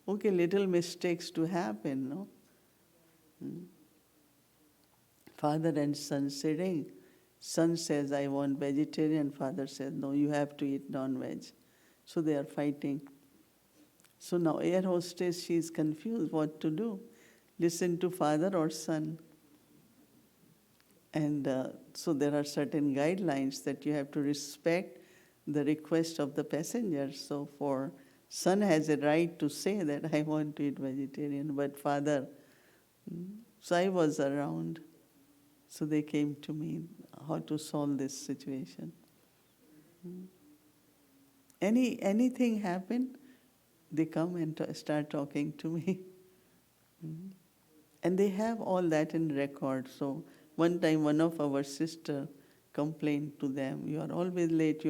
okay, little mistakes to happen, no? Father and son sitting. Son says, I want vegetarian. Father says, no, you have to eat non-veg. So they are fighting. So now air hostess, she is confused what to do. Listen to father or son. And so there are certain guidelines that you have to respect the request of the passenger. So for son has a right to say that I want to eat vegetarian, but father, so I was around. So they came to me how to solve this situation. Anything happen, they come and start talking to me. And they have all that in record. So one time one of our sister complained to them, you are always late.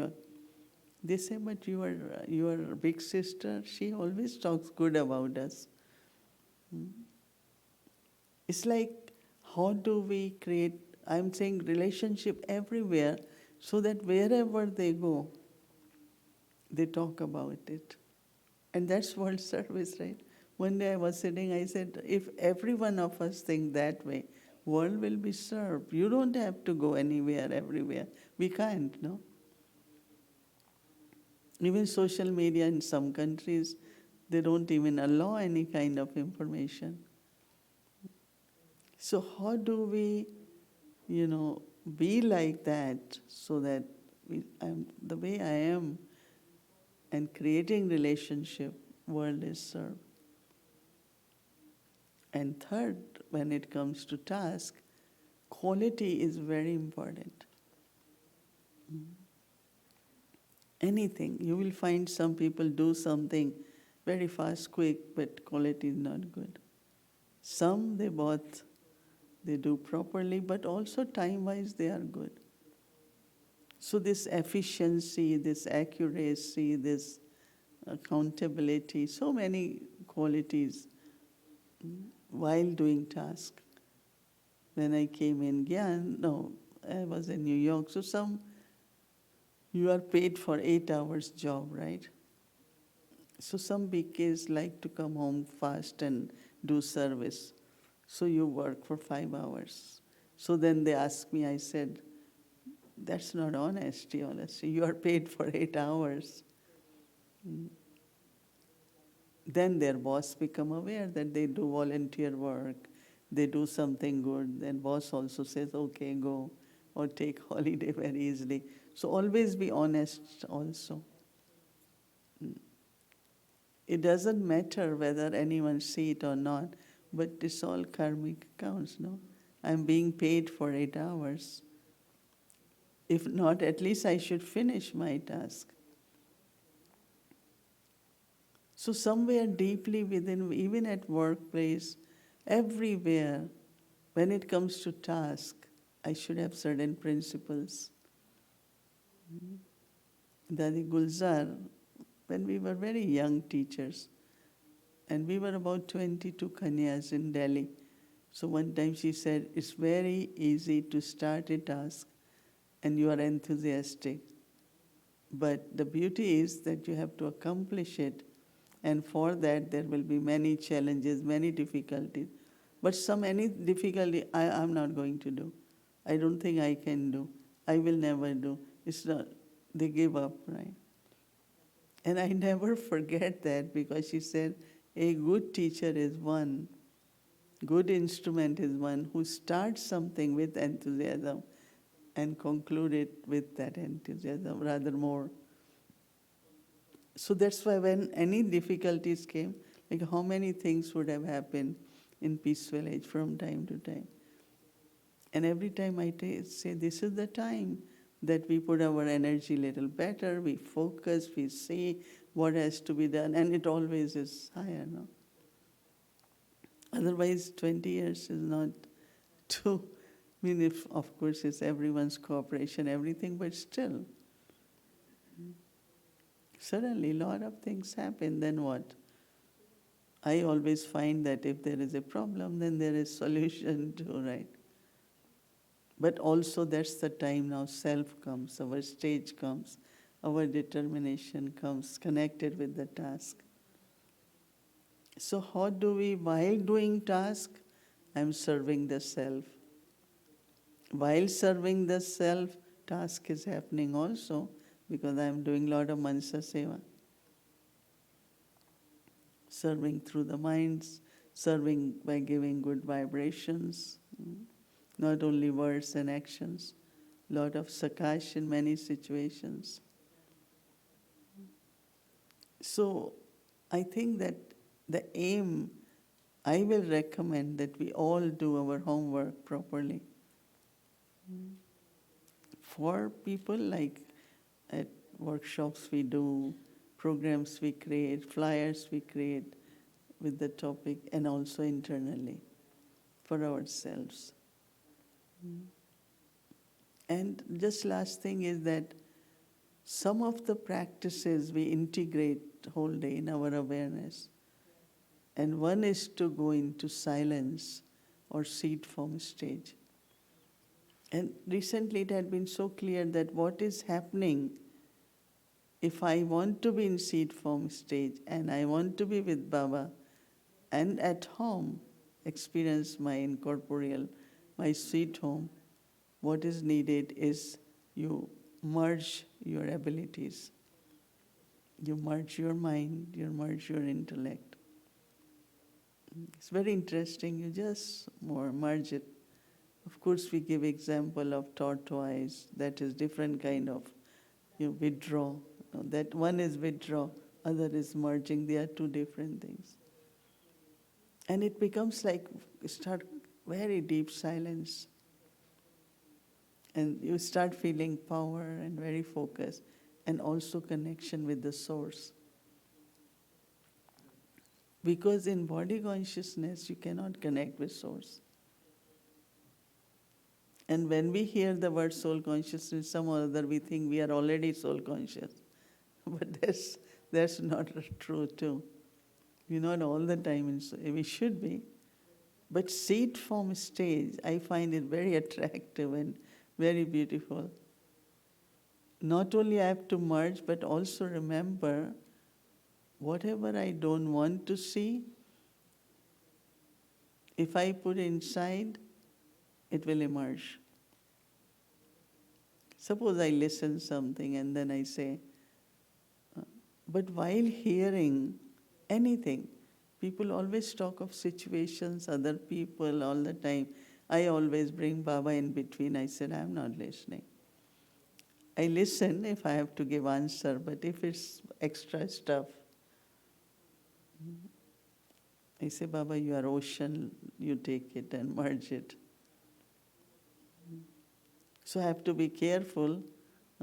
They say, but your big sister, she always talks good about us. It's like, how do we create, I'm saying relationship everywhere, so that wherever they go, they talk about it. And that's world service, right? One day I was sitting, I said, if every one of us think that way, world will be served. You don't have to go anywhere, everywhere. We can't, no? Even social media in some countries, they don't even allow any kind of information. So how do we, be like that so that I'm the way I am and creating relationship, world is served. And third, when it comes to task, quality is very important. Anything, you will find some people do something very fast, quick, but quality is not good. Some they do properly, but also time-wise they are good. So this efficiency, this accuracy, this accountability, so many qualities while doing task. When I came in Gyan, I was in New York, so you are paid for 8 hours job, right? So some BKs like to come home fast and do service. So you work for 5 hours. So then they asked me, I said, that's not honesty. You are paid for 8 hours. Then their boss become aware that they do volunteer work, they do something good, then boss also says, okay, go, or take holiday very easily. So always be honest also. It doesn't matter whether anyone see it or not, but it's all karmic accounts, no? I'm being paid for 8 hours. If not, at least I should finish my task. So somewhere deeply within, even at workplace, everywhere, when it comes to task, I should have certain principles. Dadi Gulzar, when we were very young teachers, and we were about 22 Kanyas in Delhi. So one time she said, it's very easy to start a task and you are enthusiastic. But the beauty is that you have to accomplish it, and for that there will be many challenges, many difficulties. But any difficulty I'm not going to do. I don't think I can do. I will never do. It's not, they give up, right? And I never forget that, because she said, a good teacher is one, good instrument is one who starts something with enthusiasm and conclude it with that enthusiasm, rather more. So that's why when any difficulties came, like how many things would have happened in Peace Village from time to time. And every time I say, this is the time that we put our energy a little better, we focus, we see what has to be done, and it always is higher, no? Otherwise, 20 years is not too, if of course it's everyone's cooperation, everything, but still. Suddenly, a lot of things happen, then what? I always find that if there is a problem, then there is solution too, right? But also that's the time now self comes, our stage comes, our determination comes, connected with the task. So how do we, while doing task, I'm serving the self. While serving the self, task is happening also, because I'm doing a lot of mansa seva. Serving through the minds, serving by giving good vibrations, not only words and actions, lot of sakash in many situations. So I think that the aim, I will recommend that we all do our homework properly. For people, like at workshops we do, programs we create, flyers we create with the topic, and also internally for ourselves. And just last thing is that some of the practices we integrate whole day in our awareness. And one is to go into silence or seed form stage. And recently it had been so clear that what is happening If I want to be in seed form stage and I want to be with Baba and at home experience my incorporeal, my sweet home, what is needed is you merge your abilities. You merge your mind, you merge your intellect. It's very interesting, you just more merge it. Of course, we give example of tortoise, that is different kind of, you withdraw. That one is withdraw, other is merging, they are two different things. And it becomes like, start very deep silence. And you start feeling power and very focused, and also connection with the source. Because in body consciousness, you cannot connect with source. And when we hear the word soul consciousness, some or other, we think we are already soul conscious. But that's not true too. We're not all the time, we should be. But seed form stage, I find it very attractive and very beautiful. Not only I have to merge, but also remember, whatever I don't want to see, if I put inside, it will emerge. Suppose I listen something and then I say, but while hearing anything, people always talk of situations, other people all the time. I always bring Baba in between. I said, I'm not listening. I listen if I have to give answer, but if it's extra stuff, I say, Baba, you are ocean, you take it and merge it. So I have to be careful.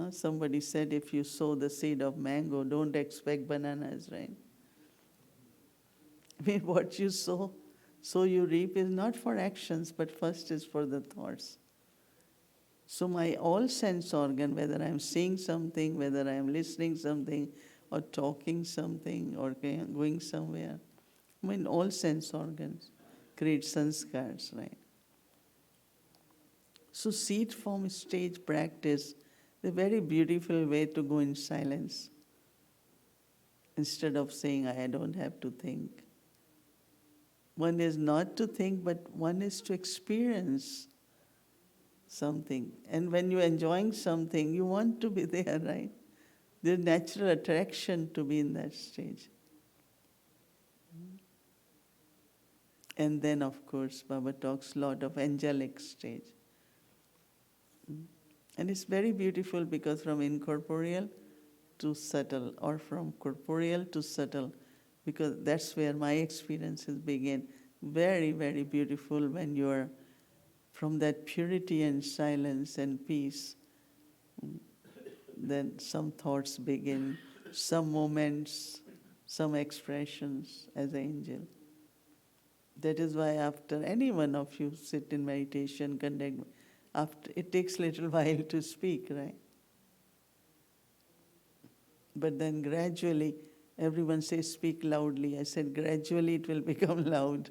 Somebody said, if you sow the seed of mango, don't expect bananas, right? I mean, what you sow, so you reap is not for actions, but first is for the thoughts. So my all sense organ, whether I'm seeing something, whether I'm listening something, or talking something, or going somewhere, I mean, all sense organs create sanskars, right? So seed form stage practice, a very beautiful way to go in silence. Instead of saying, I don't have to think. One is not to think, but one is to experience something. And when you're enjoying something, you want to be there, right? There's natural attraction to be in that stage. And then, of course, Baba talks a lot of angelic stage. And it's very beautiful because from incorporeal to subtle, or from corporeal to subtle, because that's where my experiences begin. Very, very beautiful when you're from that purity and silence and peace. Then some thoughts begin, some moments, some expressions as angel. That is why after any one of you sit in meditation, conduct, after it takes a little while to speak, right? But then gradually, everyone says speak loudly. I said gradually it will become loud.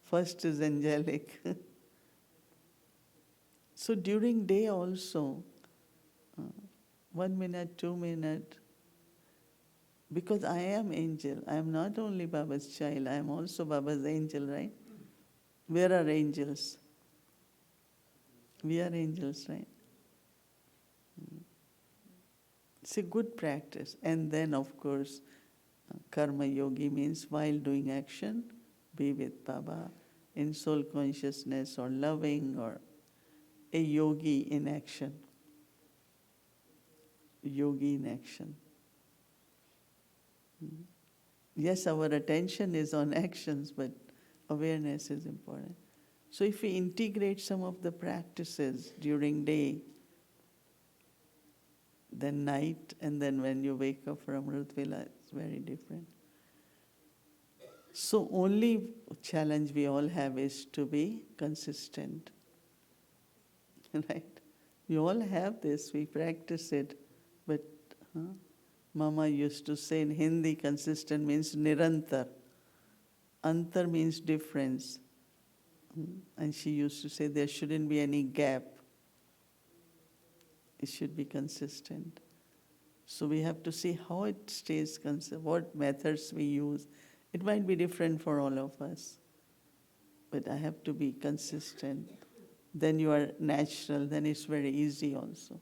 First is angelic. So during day also, 1 minute, 2 minutes, because I am angel. I am not only Baba's child, I am also Baba's angel, right? Where are angels? We are angels, right? It's a good practice. And then, of course, karma yogi means while doing action, be with Baba in soul consciousness or loving, or a yogi in action. Yogi in action. Yes, our attention is on actions, but awareness is important. So if we integrate some of the practices during day, then night, and then when you wake up from Amrit Vela, it's very different. So only challenge we all have is to be consistent. Right? We all have this, we practice it, but Mama used to say in Hindi, consistent means nirantar. Antar means difference. And she used to say there shouldn't be any gap. It should be consistent. So we have to see how it stays consistent, what methods we use. It might be different for all of us, but I have to be consistent. Then you are natural, then it's very easy also.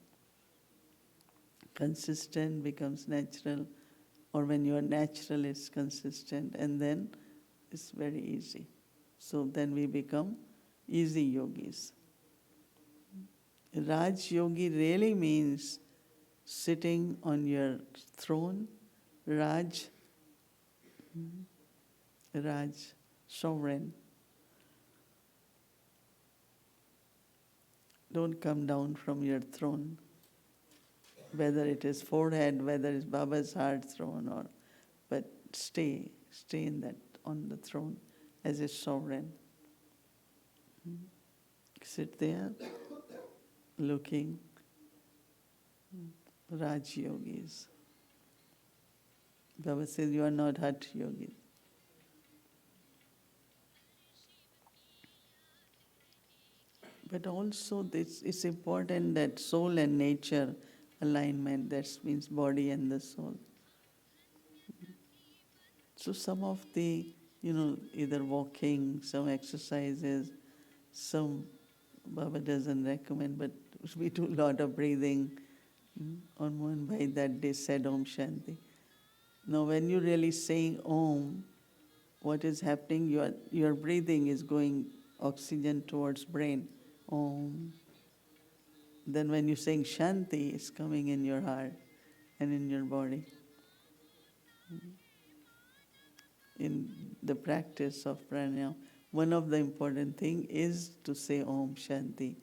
Consistent becomes natural, or when you are natural, it's consistent, and then it's very easy. So then we become easy yogis. Raj Yogi really means sitting on your throne, Raj, Raj, sovereign. Don't come down from your throne, whether it is forehead, whether it's Baba's heart throne, but stay in that, on the throne as a sovereign. Sit there, looking, Raj Yogis. Baba says you are not Hatha Yogis. But also it's important that soul and nature alignment, that means body and the soul. So some of the, either walking, some exercises, some Baba doesn't recommend, but we do a lot of breathing. On one by that day said Om Shanti. Now when you're really saying Om, what is happening? Your breathing is going oxygen towards brain. Om. Then when you're saying Shanti, it's coming in your heart and in your body. In the practice of pranayama, one of the important thing is to say Om Shanti.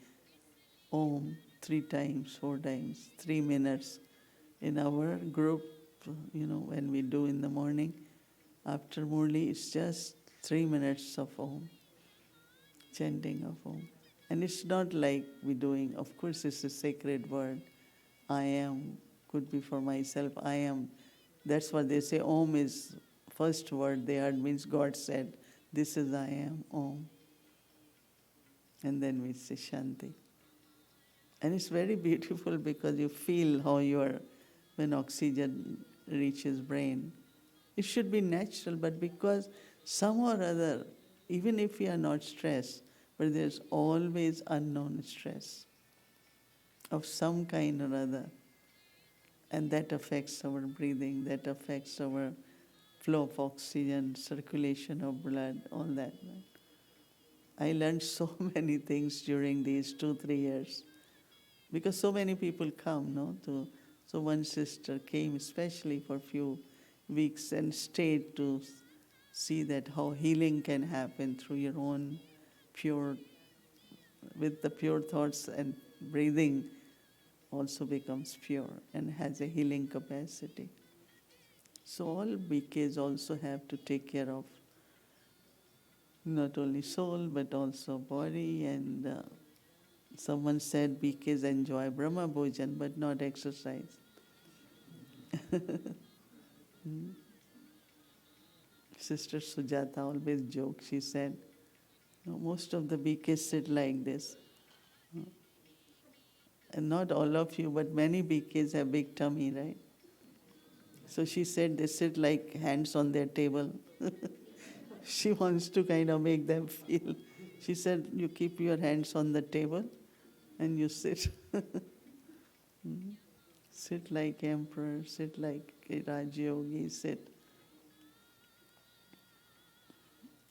Om 3 times, 4 times, 3 minutes. In our group, when we do in the morning, after Murli, it's just 3 minutes of Om, chanting of Om. And it's not like we're doing, of course it's a sacred word. I am, could be for myself, I am. That's what they say, Om is first word they heard, means God said, this is I am, Om. And then we say Shanti. And it's very beautiful because you feel how when oxygen reaches brain. It should be natural, but because somehow or other, even if we are not stressed, but there's always unknown stress of some kind or other. And that affects our breathing, that affects our flow of oxygen, circulation of blood, all that. I learned so many things during these 2-3 years. Because so many people come, so one sister came especially for a few weeks and stayed to see that how healing can happen through your own with the pure thoughts, and breathing also becomes pure and has a healing capacity. So all BKs also have to take care of not only soul but also body, and someone said BKs enjoy Brahma Bhojan but not exercise. Sister Sujata always jokes, she said, most of the BKs sit like this. And not all of you, but many BKs have big tummy, right? So she said they sit like hands on their table. She wants to kind of make them feel. She said, you keep your hands on the table and you sit. Sit like emperor, sit like a Raj Yogi, sit.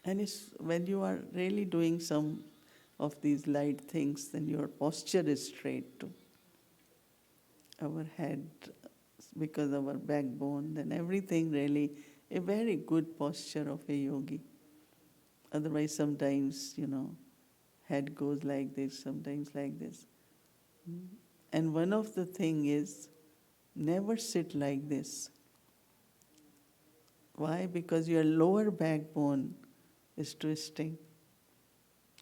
And it's when you are really doing some of these light things, then your posture is straight too. Our head, because of our backbone, then everything really, a very good posture of a yogi. Otherwise sometimes, head goes like this, sometimes like this. And one of the thing is, never sit like this. Why? Because your lower backbone is twisting.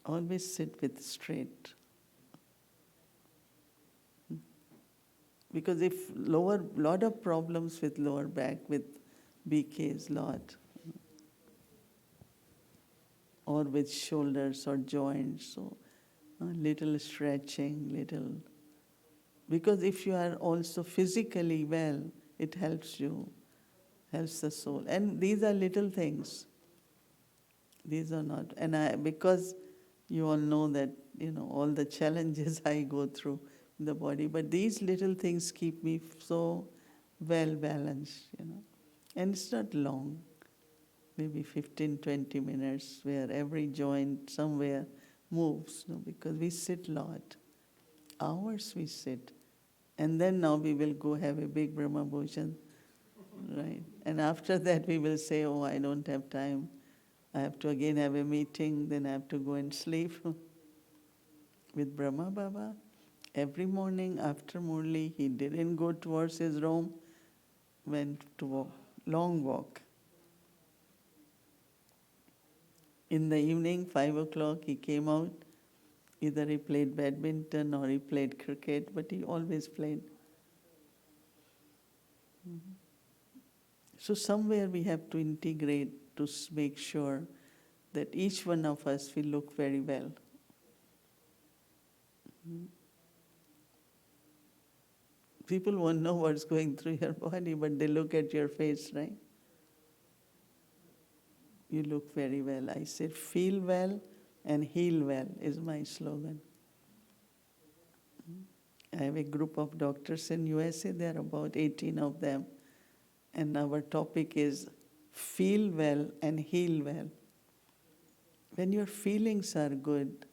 Always sit with straight. Because if lot of problems with lower back, with BKs, lot. Or with shoulders or joints, so little stretching, little. Because if you are also physically well, it helps you, helps the soul. And these are little things. These are not, because you all know that, all the challenges I go through in the body, but these little things keep me so well balanced. And it's not long, maybe 15, 20 minutes, where every joint somewhere moves, because we sit a lot. Hours we sit. And then now we will go have a big Brahma Bhojan, right? And after that we will say, oh, I don't have time. I have to again have a meeting, then I have to go and sleep. With Brahma Baba, every morning after Murli, he didn't go towards his room, went to walk, long walk. In the evening, 5 o'clock, he came out. Either he played badminton or he played cricket, but he always played. So somewhere we have to integrate to make sure that each one of us will look very well. People won't know what's going through your body, but they look at your face, right? You look very well. I said, feel well and heal well is my slogan. I have a group of doctors in USA, there are about 18 of them, and our topic is feel well and heal well. When your feelings are good,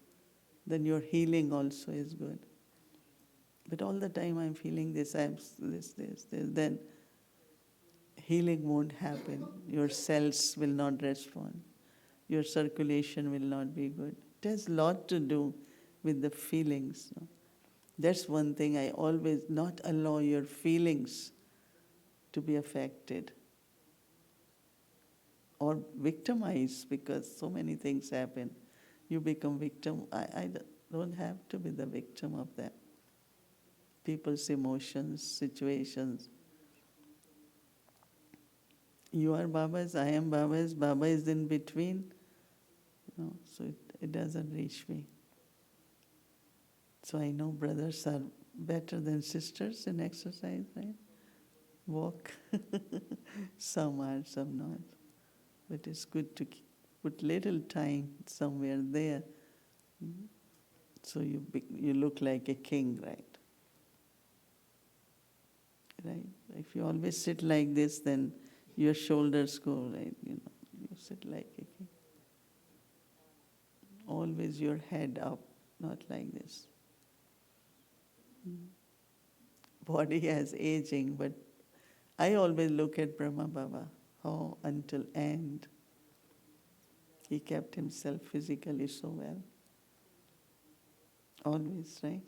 then your healing also is good. But all the time I'm feeling this, I'm this, then healing won't happen. Your cells will not respond. Your circulation will not be good. It has a lot to do with the feelings. No? That's one thing I always not allow your feelings to be affected or victimized, because so many things happen. You become victim. I don't have to be the victim of them. People's emotions, situations. You are Baba's, I am Baba's, Baba is in between. No, so it doesn't reach me. So I know brothers are better than sisters in exercise, right? Walk. Some are, some not. But it's good to put little time somewhere there. So you look like a king, right? Right? If you always sit like this, then your shoulders go, right? You sit like a king. Always your head up, not like this. Body has aging, but I always look at Brahma Baba, how until end he kept himself physically so well. Always, right?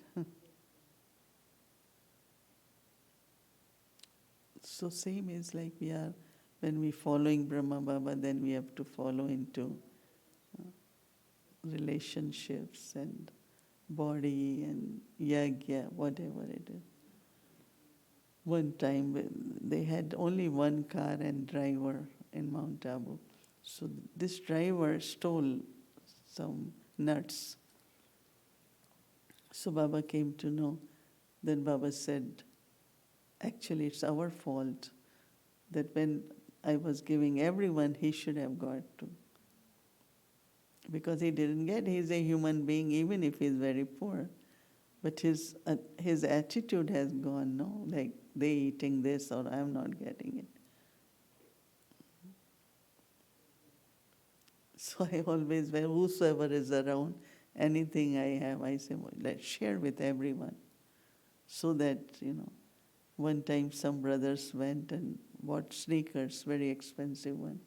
So same is like when we following Brahma Baba, then we have to follow into relationships and body and yagya, whatever it is. One time they had only one car and driver in Mount Abu. So this driver stole some nuts. So Baba came to know. Then Baba said, actually it's our fault that when I was giving everyone, he should have got to. Because he didn't get, he's a human being even if he's very poor. But his attitude has gone, no? Like they eating this or I'm not getting it. So I always, whosoever is around, anything I have, I say, well, let's share with everyone. So that, one time some brothers went and bought sneakers, very expensive one.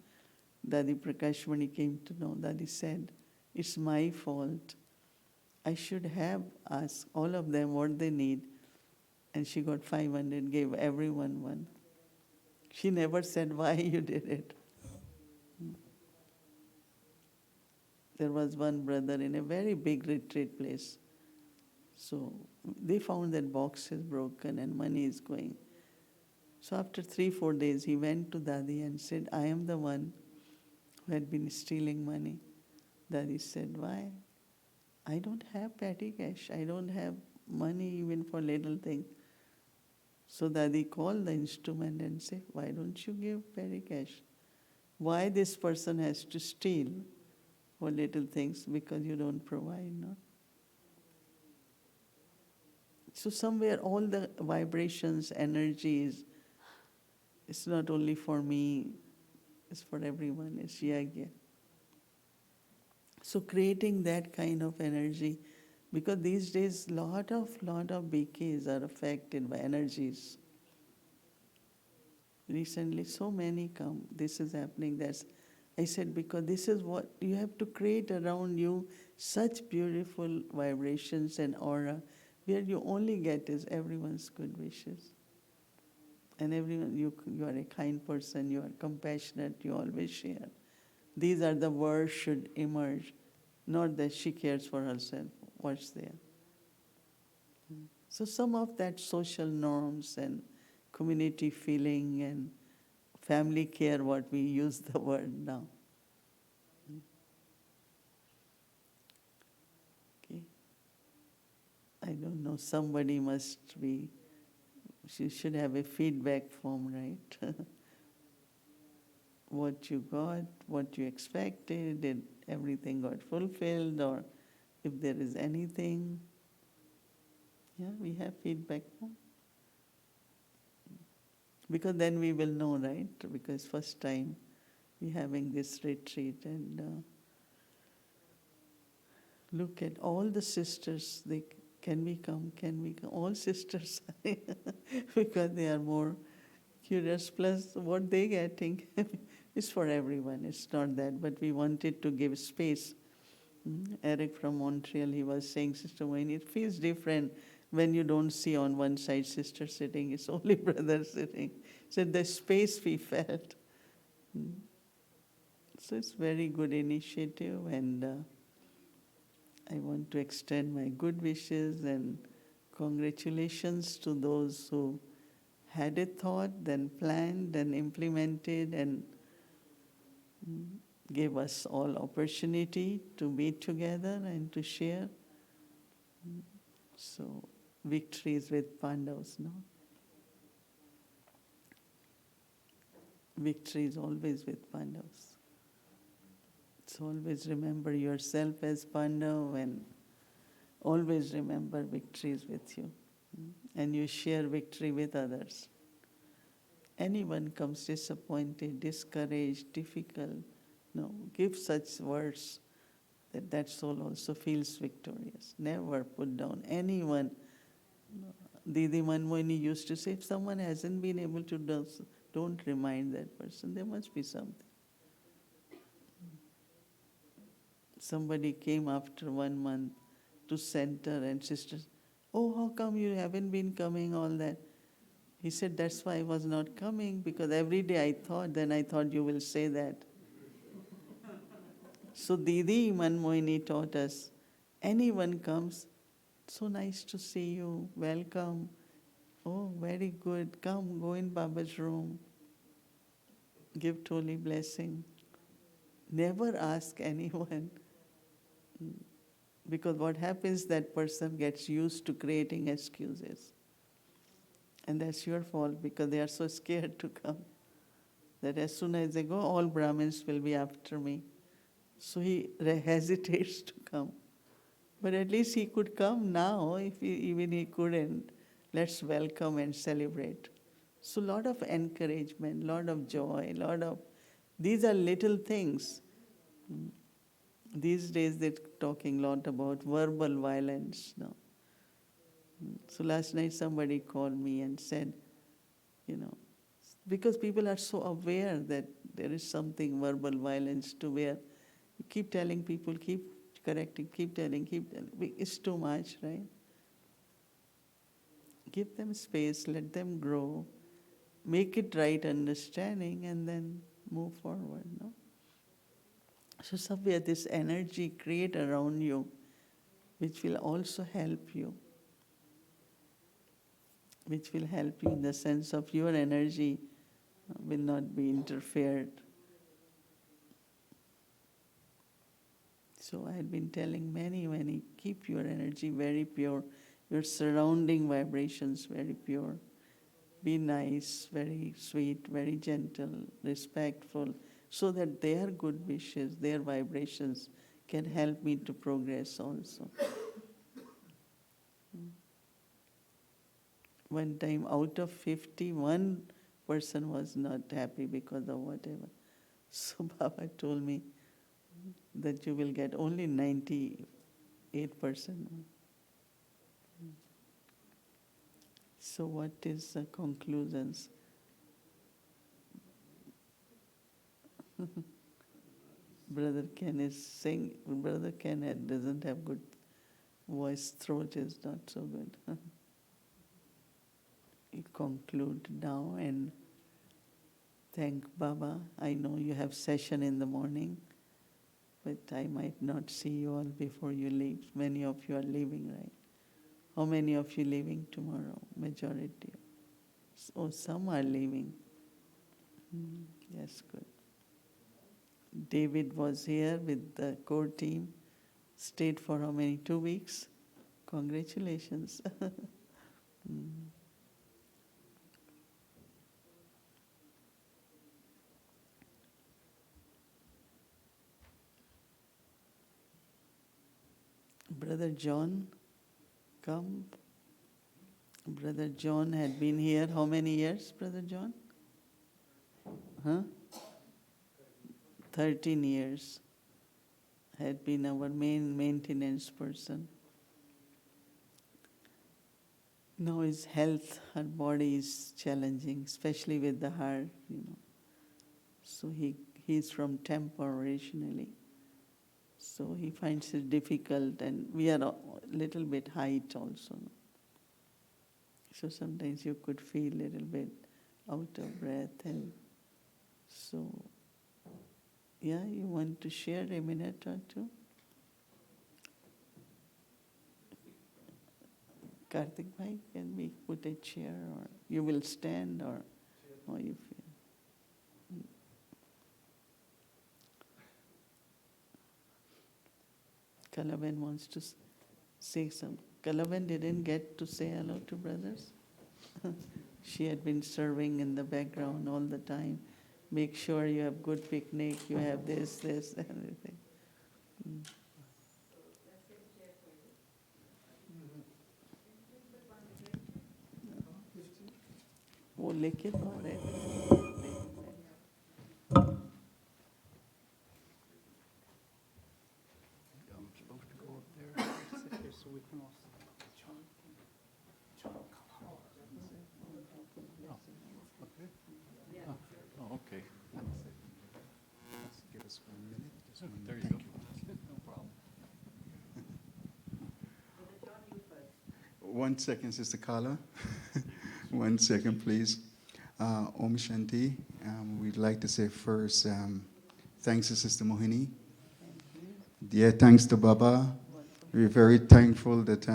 Dadi Prakashmani came to know. Dadi said, it's my fault. I should have asked all of them what they need. And she got 500, gave everyone one. She never said why you did it. There was one brother in a very big retreat place. So they found that box is broken and money is going. So after 3-4 days, he went to Dadi and said, I am the one who had been stealing money. Dadi said, why? I don't have petty cash. I don't have money even for little things. So Dadi called the instrument and said, why don't you give petty cash? Why this person has to steal for little things? Because you don't provide, no? So somewhere all the vibrations, energies, it's not only for me, it's for everyone, it's yagya. So creating that kind of energy, because these days lot of BKs are affected by energies. Recently so many come, this is happening, that's, I said, because this is what you have to create around you, such beautiful vibrations and aura, where you only get is everyone's good wishes. And everyone, you are a kind person, you are compassionate, you always share. These are the words should emerge, not that she cares for herself, what's there. So some of that social norms and community feeling and family care, what we use the word now. Okay. I don't know, somebody must be, she should have a feedback form, right? What you got, what you expected, did everything got fulfilled, or if there is anything. Yeah, we have feedback form. Because then we will know, right? Because first time we having this retreat, and look at all the sisters, can we come, all sisters, because they are more curious, plus what they getting is for everyone, it's not that, but we wanted to give space. Eric from Montreal, he was saying, Sister Wayne, it feels different when you don't see on one side sister sitting, it's only brother sitting. So the space we felt. So it's very good initiative, and I want to extend my good wishes and congratulations to those who had a thought, then planned, then implemented, and gave us all opportunity to be together and to share. So victory is with Pandavas, no? Victory is always with Pandavas. So always remember yourself as Pandav, and always remember victory is with you. And you share victory with others. Anyone comes disappointed, discouraged, difficult, no, give such words that soul also feels victorious. Never put down anyone. Didi Manmohini used to say, if someone hasn't been able to do, don't remind that person. There must be something. Somebody came after 1 month to center, and sisters, oh, how come you haven't been coming, all that? He said, that's why I was not coming, because every day I thought you will say that. So Didi Manmohini taught us, anyone comes, so nice to see you, welcome. Oh, very good, come, go in Baba's room. Give Toli blessing. Never ask anyone. Because what happens, that person gets used to creating excuses. And that's your fault, because they are so scared to come, that as soon as they go, all Brahmins will be after me. So he hesitates to come. But at least he could come now, if even he couldn't. Let's welcome and celebrate. So lot of encouragement, lot of joy, these are little things. These days they're talking a lot about verbal violence now. So last night somebody called me and said, because people are so aware that there is something verbal violence to where you keep telling people, keep correcting, keep telling. It's too much, right? Give them space, let them grow, make it right understanding, and then move forward, no? So somewhere this energy create around you, which will also help you. Which will help you in the sense of your energy will not be interfered. So I had been telling many, keep your energy very pure, your surrounding vibrations very pure. be nice, very sweet, very gentle, respectful, so that their good wishes, their vibrations can help me to progress also. One time out of 50, one person was not happy because of whatever. So Baba told me that you will get only 98%. So what is the conclusions? Brother Ken is saying, Brother Ken doesn't have good voice, throat is not so good. We conclude now and thank Baba. I know you have session in the morning, but I might not see you all before you leave. Many of you are leaving, right? How many of you leaving tomorrow? Majority. Oh, some are leaving. Yes, good. David was here with the core team. Stayed for how many? 2 weeks? Congratulations. Brother John, come. Brother John had been here how many years, Brother John? 13 years. Had been our main maintenance person. Now his health, her body is challenging, especially with the heart, So he's from Temple originally. So he finds it difficult, and we are a little bit height also. So sometimes you could feel a little bit out of breath, and so, yeah, you want to share a minute or two? Karthik bhai, can we put a chair, or you will stand, or how you feel? Kalaben wants to say something. Kalaben didn't get to say hello to brothers. She had been serving in the background all the time. Make sure you have good picnic, you have this, everything. वो लेके तो आ रहे Okay. Give us 1 minute. Just 1 There minute. you go. No problem. 1 second, Sister Carla. 1 second, please. Om Shanti. We'd like to say first, thanks to Sister Mohini. Dear thanks to Baba. We're very thankful that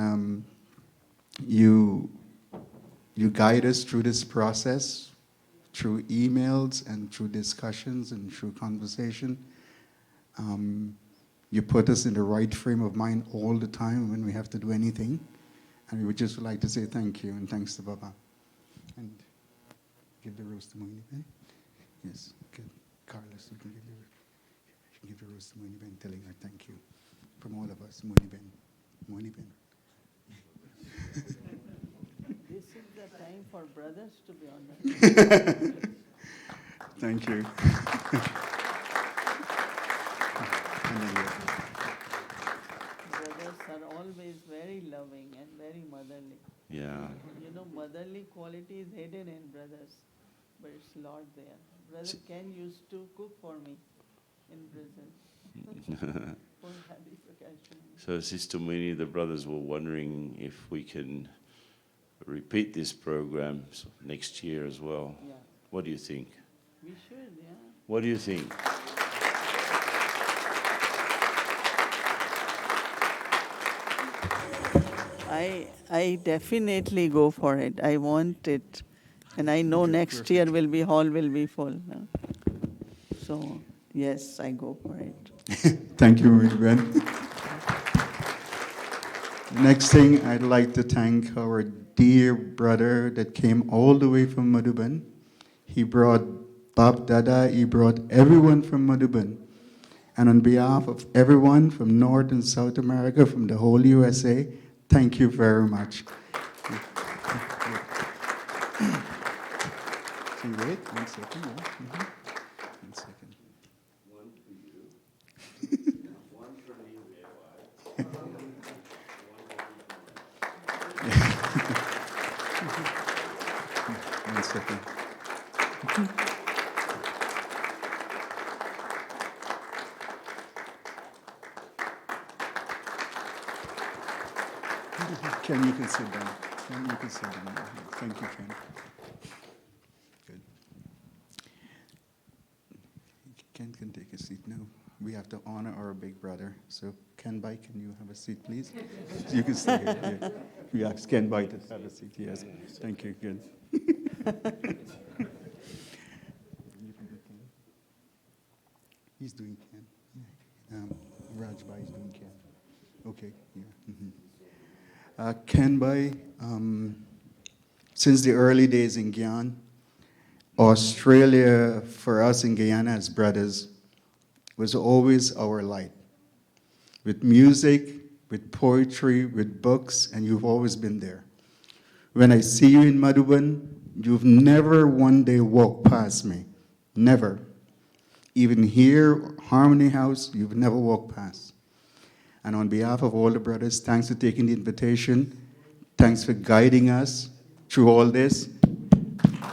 you guide us through this process, through emails and through discussions and through conversation. You put us in the right frame of mind all the time when we have to do anything. And we would just like to say thank you and thanks to Baba. And give the rose to Mohini Ben. Yes, good. Carlos, you can give the rose to Mohini Ben, telling her thank you from all of us, Mohini Ben. Mohini Ben. This is the time for brothers to be on the Thank you. Brothers are always very loving and very motherly. Yeah. Motherly quality is hidden in brothers, but it's a lot there. Brother Ken used to cook for me in prison. So, Sister Mini, the brothers were wondering if we can repeat this program next year as well. Yeah. What do you think? We should, yeah. What do you think? I definitely go for it. I want it. And I know next year hall will be full. So, yes, I go for it. Thank you, Mohini Ben. Next thing, I'd like to thank our dear brother that came all the way from Madhuban. He brought Bab Dada, he brought everyone from Madhuban. And on behalf of everyone from North and South America, from the whole USA, thank you very much. So wait, 1 second. Yeah. 1 second. One for you, one for me, One second. Ken, you can sit down. Ken, you can sit down. Thank you, Ken. Good. Ken can take a seat now. We have to honor our big brother. So, Ken Bai, can you have a seat, please? You can stay here. Yeah. We ask Ken Bai to have a seat. Yes. Thank you, Ken. You can do Ken. He's doing Ken. Raj Bai is doing Ken. Okay. Yeah. Ken Bai, since the early days in Guyana, Australia, for us in Guyana as brothers, was always our light. With music, with poetry, with books, and you've always been there. When I see you in Madhuban, you've never one day walked past me. Never. Even here, Harmony House, you've never walked past. And on behalf of all the brothers, thanks for taking the invitation. Thanks for guiding us through all this.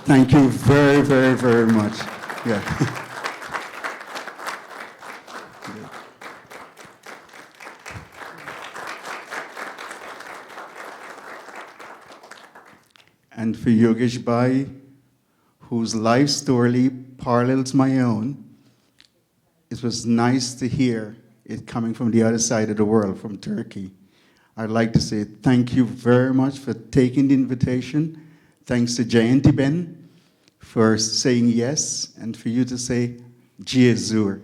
Thank you very, very, very much. Yeah. And for Yogesh Bai, whose life story parallels my own, it was nice to hear it coming from the other side of the world, from Turkey. I'd like to say thank you very much for taking the invitation. Thanks to Jayanti Ben for saying yes, and for you to say Jiazur.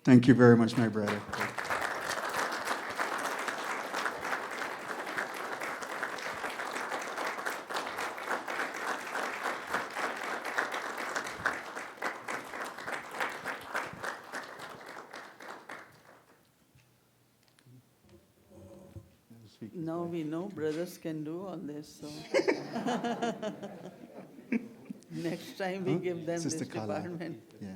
Thank you very much, my brother. Now we know brothers can do all this, so next time we give them Sister this Kala. department. Yeah.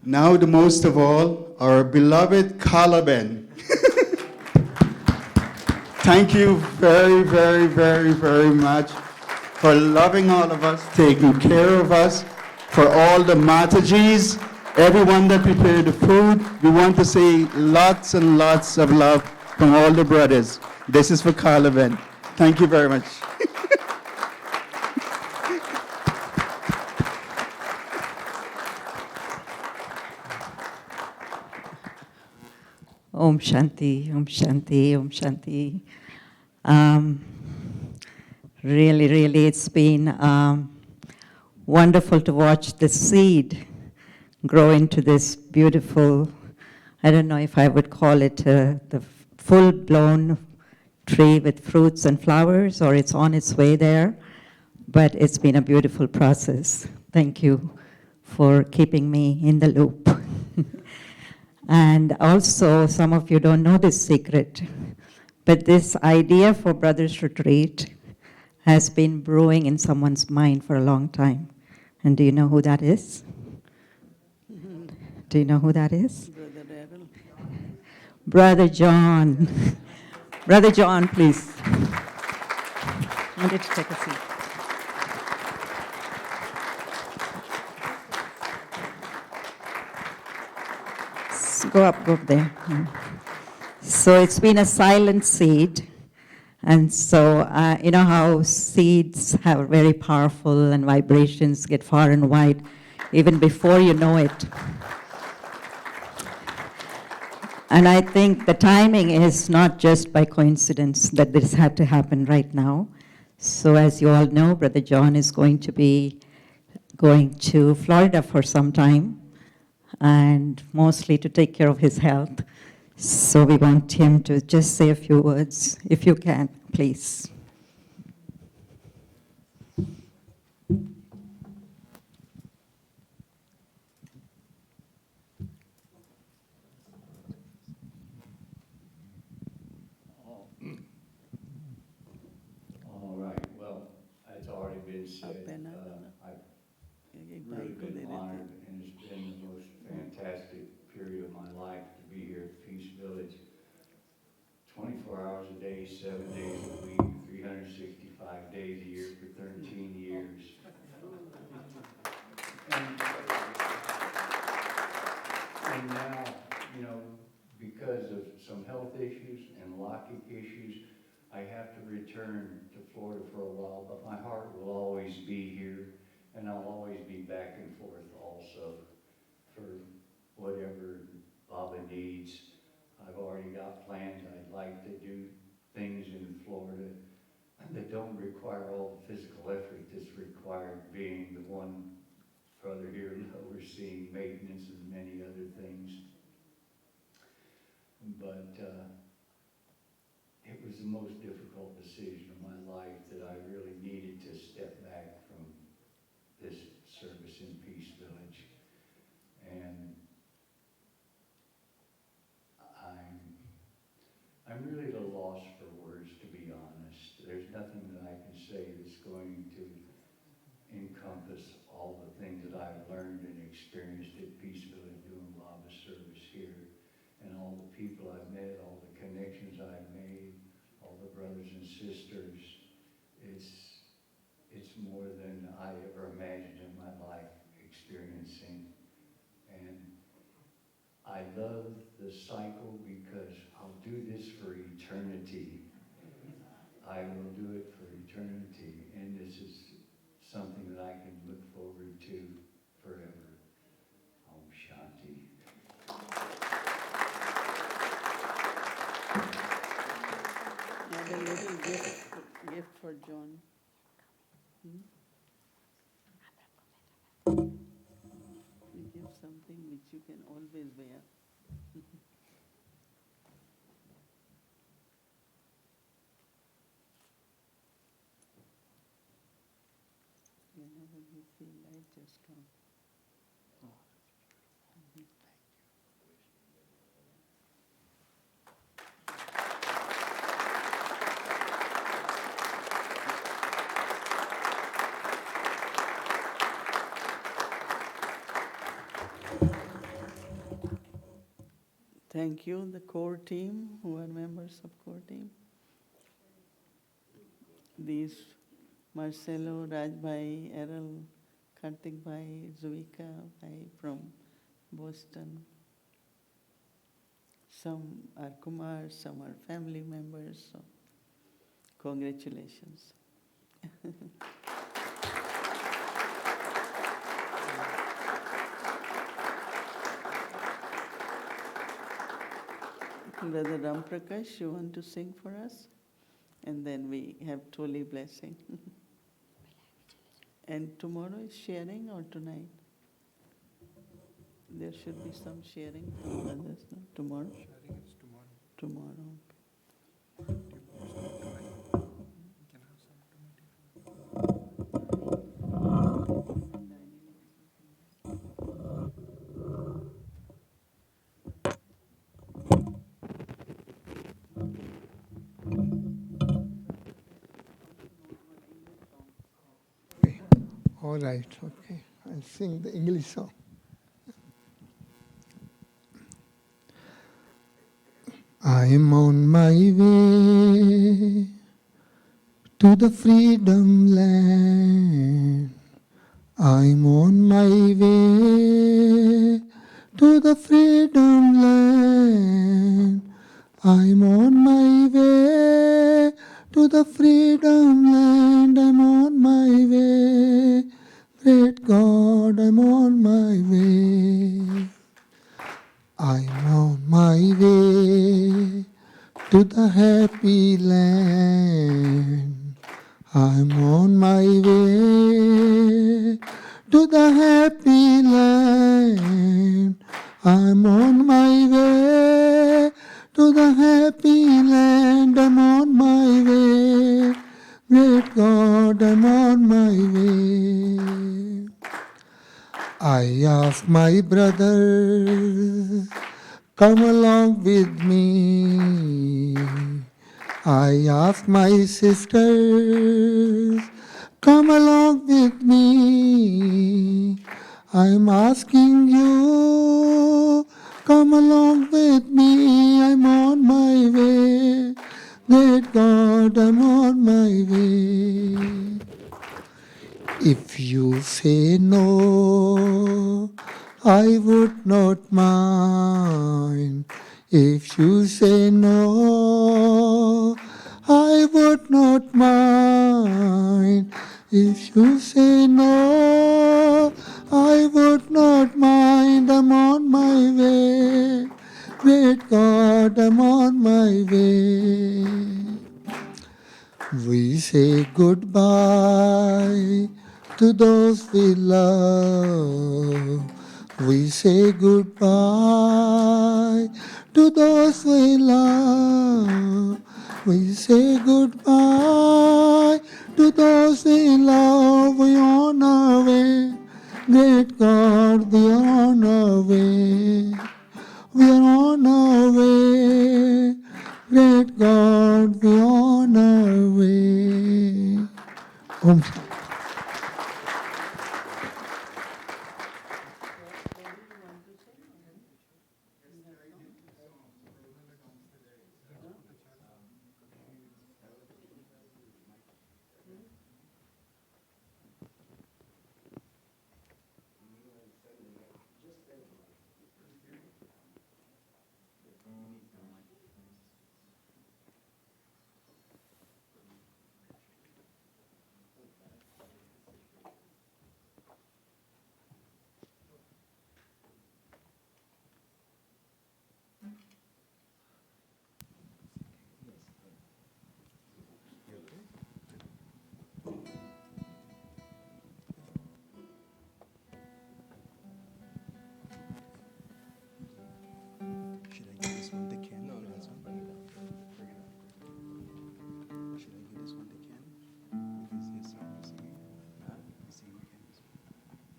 Now, the most of all, our beloved Kalaben. Thank you very, very, very, very much for loving all of us, taking care of us, for all the Matajis, everyone that prepared the food. We want to say lots and lots of love from all the brothers. This is for Kalaben. Thank you very much. Om Shanti, Om Shanti, Om Shanti. Really, it's been wonderful to watch the seed grow into this beautiful, I don't know if I would call it the full-blown tree with fruits and flowers, or it's on its way there, but it's been a beautiful process. Thank you for keeping me in the loop. And also, some of you don't know this secret, but this idea for Brothers Retreat has been brewing in someone's mind for a long time. And do you know who that is? Do you know who that is? Brother Errol. Brother John. Brother John, please. I wanted to take a seat. Go up there. So it's been a silent seed. And so, you know how seeds are very powerful and vibrations get far and wide even before you know it. And I think the timing is not just by coincidence that this had to happen right now. So as you all know, Brother John is going to be going to Florida for some time, and mostly to take care of his health. So we want him to just say a few words, if you can, please. period of my life to be here at Peace Village. 24 hours a day, 7 days a week, 365 days a year for 13 years. And now, you know, because of some health issues and locking issues, I have to return to Florida for a while, but my heart will always be here, and I'll always be back and forth also for whatever Baba needs. I've already got plans. I'd like to do things in Florida that don't require all the physical effort that's required, being the one brother here overseeing maintenance and many other things. But it was the most difficult decision of my life, that I really needed to step back from this service in Peace Village. And I'm really at a loss for words, to be honest. There's nothing that I can say that's going to encompass all the things that I've learned and experienced at Peace Village doing Baba's service here, and all the people I've met, all the connections I've made, all the brothers and sisters. It's more than I ever imagined in my life experiencing. And I love the cycle because I'll do this for eternity. I will do it for eternity, and this is something that I can look forward to forever. Om Shanti. And a little gift for John. We give something which you can always wear. Whenever you feel like, just come. Thank you, the core team, who are members of core team. These Marcelo, Rajbhai, Errol, Kartik Bhai, Zuika Bhai from Boston. Some are Kumar, some are family members, so congratulations. Brother Ram Prakash, you want to sing for us? And then we have Toli blessing. And tomorrow is sharing or tonight? There should be some sharing from others, no? Tomorrow? Sharing is tomorrow. Tomorrow. Do you want some tonight? We can have some tonight. Okay. All right, okay. I'll sing the English song. I'm on my way to the freedom land. I'm on my way to the freedom land. I'm on my way to the freedom land. I'm on my way. Great God, I'm on my way. I'm on my way to the happy land. I'm on my way to the happy land. I'm on my way to the happy land. I'm on my way. Great God, I'm on my way. I ask my brothers, come along with me. I ask my sisters, come along with me. I'm asking you, Come along with me, I'm on my way. Great God, I'm on my way. If you say no, I would not mind. If you say no, I would not mind. If you say no, I would not mind. I'm on my way. Great God, I'm on my way. We say goodbye to those we love. We say goodbye to those we love. We say goodbye to those we love. We on our way. Great God, we on our way. We are on our way. Great God, we are on our way. Om Shanti. Should I give this one to Ken? No, that's one. Bring it up. Bring it up. Should I give this one to Ken? Because his song is singing. Huh? He's singing Ken's.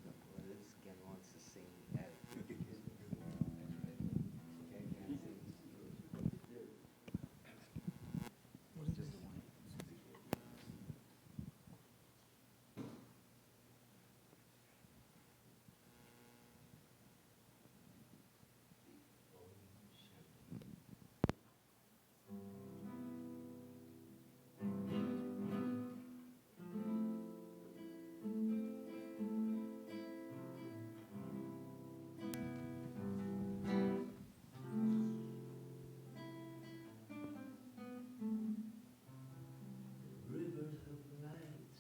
What if Ken wants to sing at Ken can't sing. Just the one. Rivers of light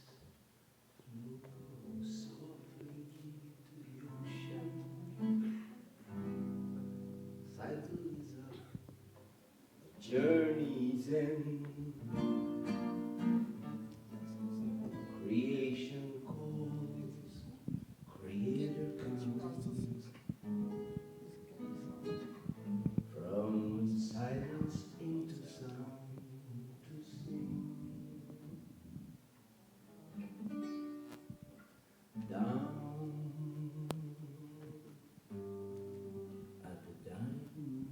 move softly to the ocean. Cycles of journeys end. Creation calls, Creator comes. From silence into sound to sing. Down at the dining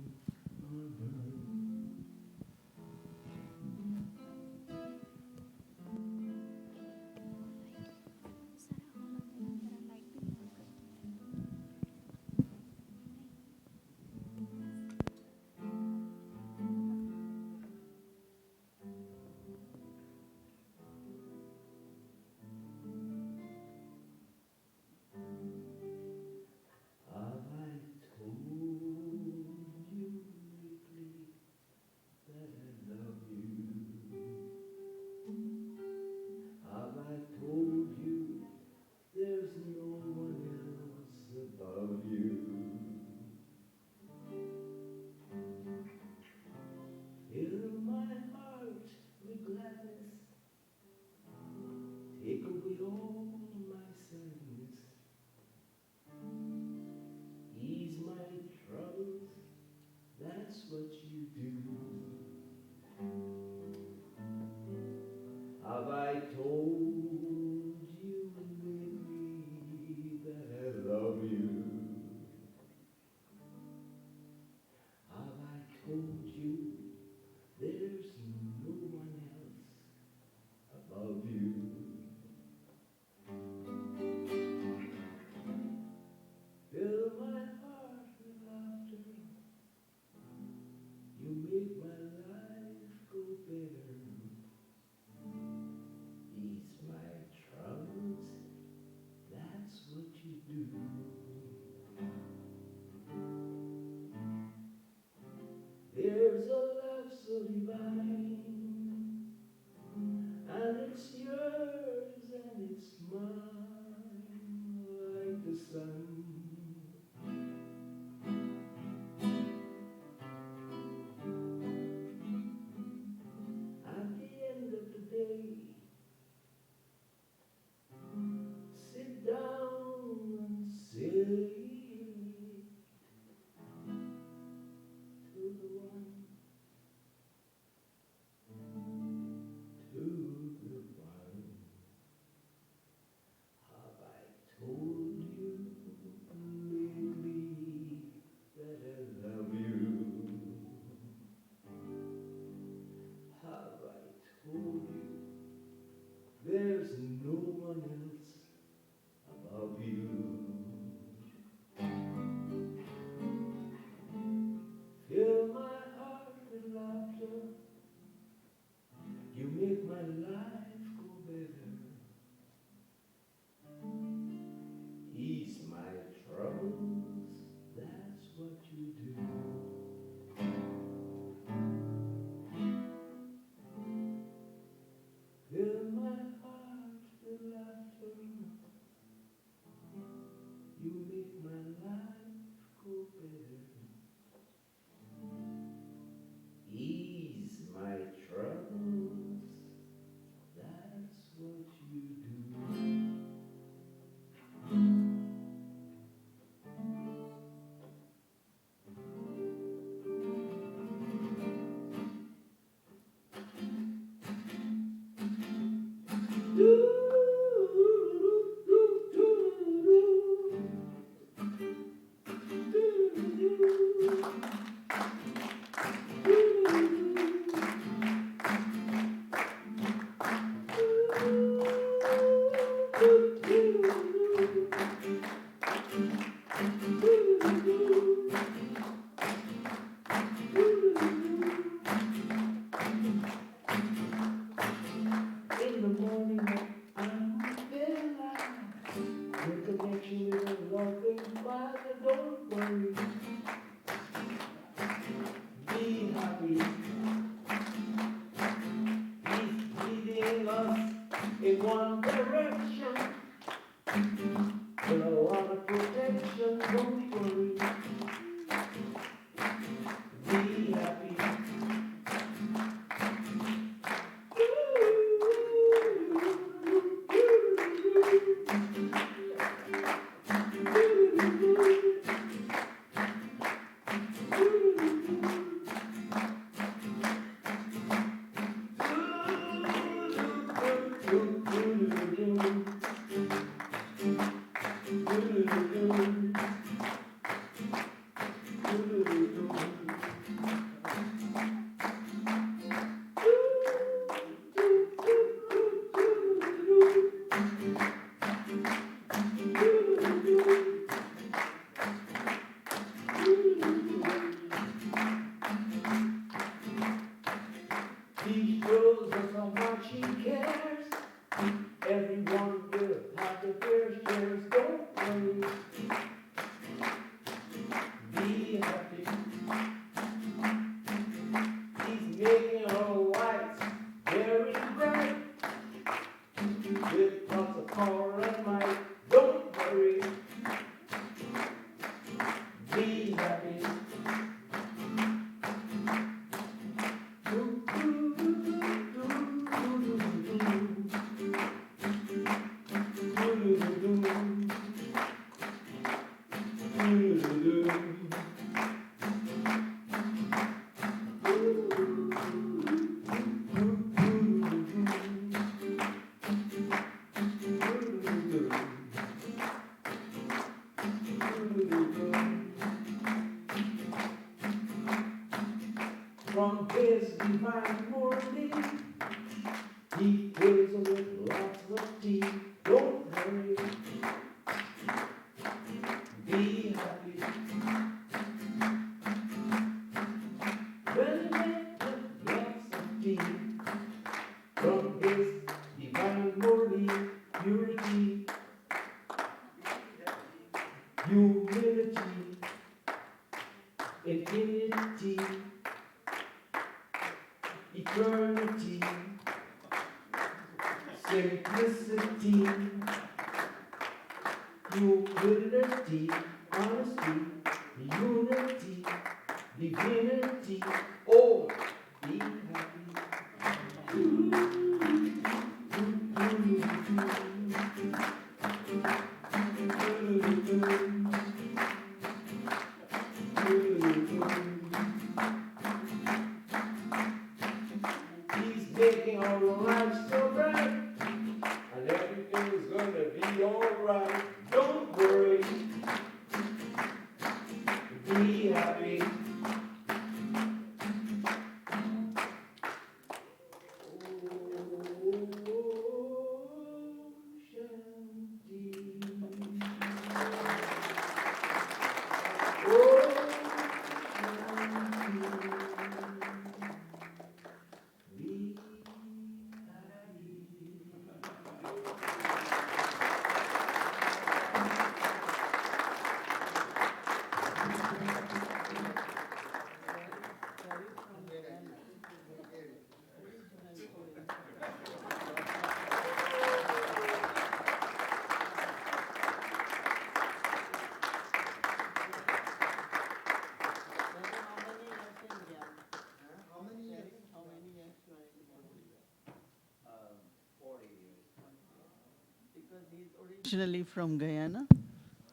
harbor, from his divine morning. He fills us with lots of tea. Don't worry, be happy. When he makes us lots of tea from his divine morning, purity, humility, infinity, eternity, simplicity, humility, honesty, unity, divinity. Oh, be happy. He's making our lives so bright, and everything's gonna be alright. Don't worry, be happy. Originally from Guyana,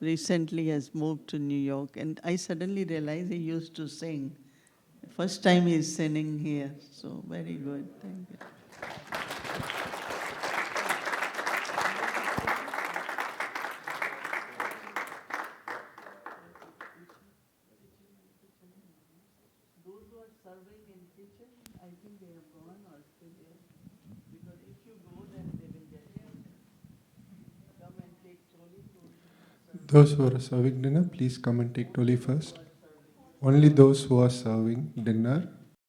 recently has moved to New York, and I suddenly realized he used to sing. First time he's singing here, so very good. Thank you. Those who are serving in kitchen, I think they have gone or still here. Because if you go, then they will get you. Come and take Toli. Those who are serving dinner, please come and take Toli first. Only those who are serving dinner